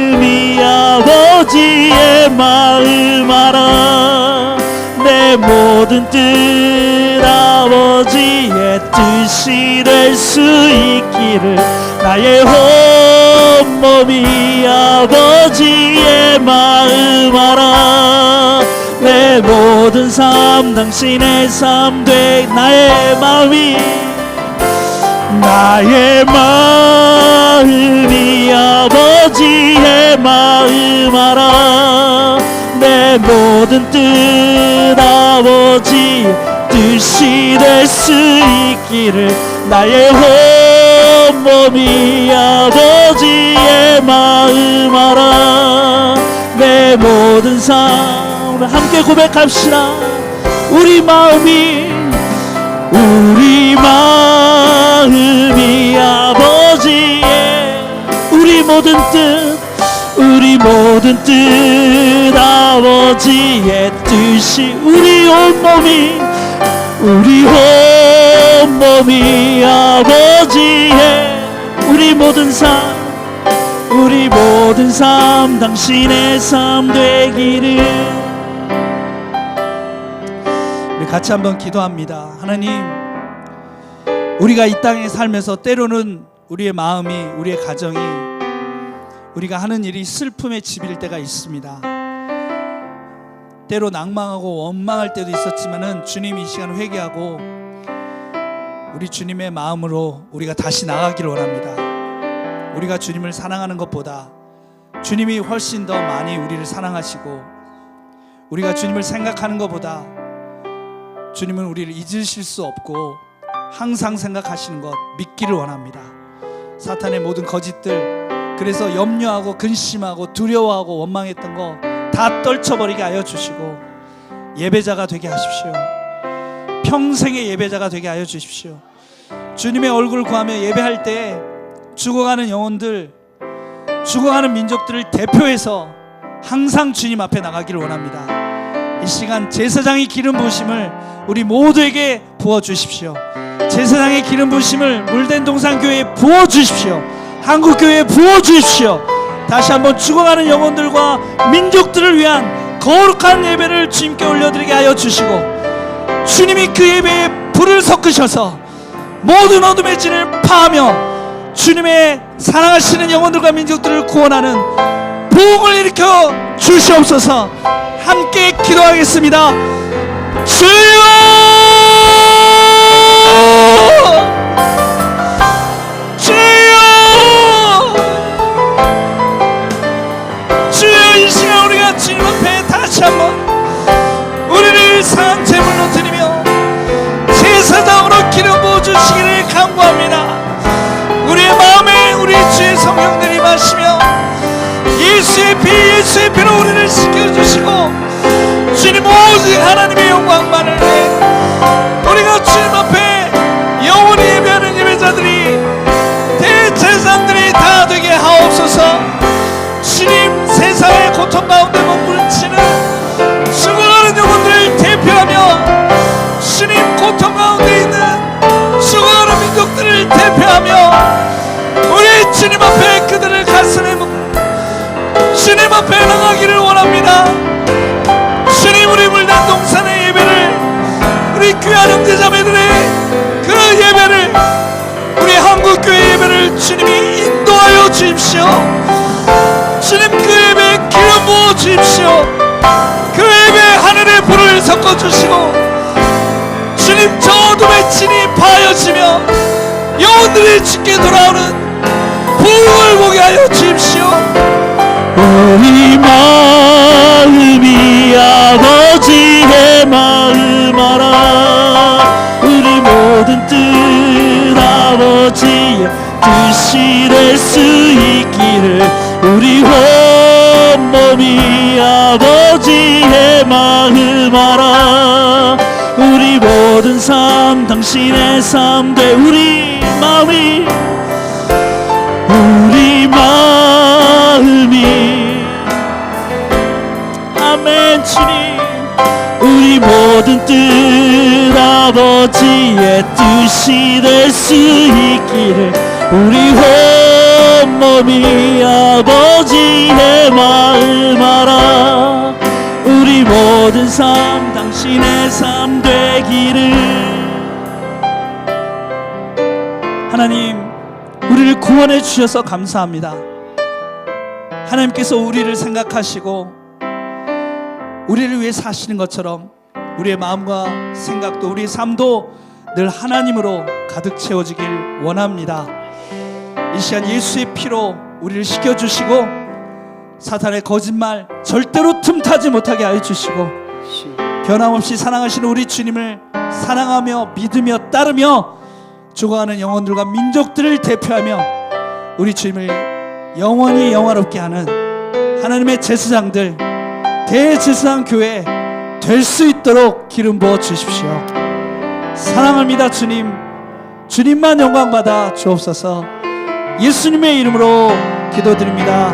아버지의 마음 알아. 내 모든 뜻 아버지의 뜻이 될 수 있기를 나의 온몸이 아버지의 마음 알아. 내 모든 삶 당신의 삶 돼. 나의 마음이 아버지의 마음 알아. 내 모든 뜻 아버지 뜻이 될 수 있기를 나의 온몸이 아버지의 마음 알아. 내 모든 삶 함께 고백합시다. 우리 마음이 아버지의 우리 모든 뜻 아버지의 뜻이 우리 온몸이 아버지의 우리 모든 삶 당신의 삶 되기를. 우리 같이 한번 기도합니다. 하나님 우리가 이 땅에 살면서 때로는 우리의 마음이, 우리의 가정이, 우리가 하는 일이 슬픔의 집일 때가 있습니다. 때로 낭망하고 원망할 때도 있었지만은 주님 이 시간 회개하고 우리 주님의 마음으로 우리가 다시 나가기를 원합니다. 우리가 주님을 사랑하는 것보다 주님이 훨씬 더 많이 우리를 사랑하시고, 우리가 주님을 생각하는 것보다 주님은 우리를 잊으실 수 없고 항상 생각하시는 것 믿기를 원합니다. 사탄의 모든 거짓들, 그래서 염려하고 근심하고 두려워하고 원망했던 거 다 떨쳐버리게 하여 주시고 예배자가 되게 하십시오. 평생의 예배자가 되게 하여 주십시오. 주님의 얼굴을 구하며 예배할 때 죽어가는 영혼들, 죽어가는 민족들을 대표해서 항상 주님 앞에 나가기를 원합니다. 이 시간 제사장의 기름 부으심을 우리 모두에게 부어주십시오. 제사장의 기름 부으심을 물된 동산교회에 부어주십시오. 한국교회에 부어주십시오. 다시 한번 죽어가는 영혼들과 민족들을 위한 거룩한 예배를 주님께 올려드리게 하여 주시고, 주님이 그 예배에 불을 섞으셔서 모든 어둠의 진을 파하며 주님의 사랑하시는 영혼들과 민족들을 구원하는 부흥을 일으켜 주시옵소서. 함께 기도하겠습니다. 주여, 주여, 주여, 이 시간 우리가 주님 앞에 다시 한번 우리를 상한 제물로 드리며 제사장으로 기름 부어 주시기를 간구합니다. 우리의 마음에 우리 주의 성령들이 임하시며 예수의 피, 예수의 피로 우리를 씻겨주시고 주님 오직 하나님의 영광만을 위해 우리가 주님 앞에 영원히 예배하는 예배자들이, 대제사장들이 다 되게 하옵소서. 주님, 세상의 고통 가운데 몸부림치는 죽어가는 영혼들을 대표하며 주님 고통 가운데 있는 죽어가는 민족들을 대표하며 우리 주님 앞에 그들을 가슴에 묻고 주님 앞에 나가기를 원합니다. 주님, 우리 물단 동산의 예배를, 우리 귀한 형제자매들의 그 예배를, 우리 한국교회 예배를 주님이 인도하여 주십시오. 주님, 그 예배에 기름 부어 주십시오. 그 예배에 하늘의 불을 섞어주시고 주님, 저 어둠의 진이 파여지며 영혼들이 주께 돌아오는 부흥을 보게 하여 주십시오. 우리 마음이 아버지의 마음 알아. 우리 모든 뜻 아버지의 뜻이 될 수 있기를. 우리 온몸이 아버지의 마음 알아. 우리 모든 삶 당신의 삶 돼. 우리 마음이 아멘. 주님, 우리 모든 뜻 아버지의 뜻이 될 수 있기를. 우리 온몸이 아버지의 마음 알아. 우리 모든 삶 당신의 삶 되기를. 하나님, 우리를 구원해 주셔서 감사합니다. 하나님께서 우리를 생각하시고 우리를 위해 사시는 것처럼 우리의 마음과 생각도, 우리의 삶도 늘 하나님으로 가득 채워지길 원합니다. 이 시간 예수의 피로 우리를 씻겨주시고 사탄의 거짓말 절대로 틈타지 못하게 하여 주시고 변함없이 사랑하시는 우리 주님을 사랑하며 믿으며 따르며 죽어가는 영혼들과 민족들을 대표하며 우리 주님을 영원히 영화롭게 하는 하나님의 제사장들, 대제사장 교회 될 수 있도록 기름 부어 주십시오. 사랑합니다. 주님, 주님만 영광 받아 주옵소서. 예수님의 이름으로 기도드립니다.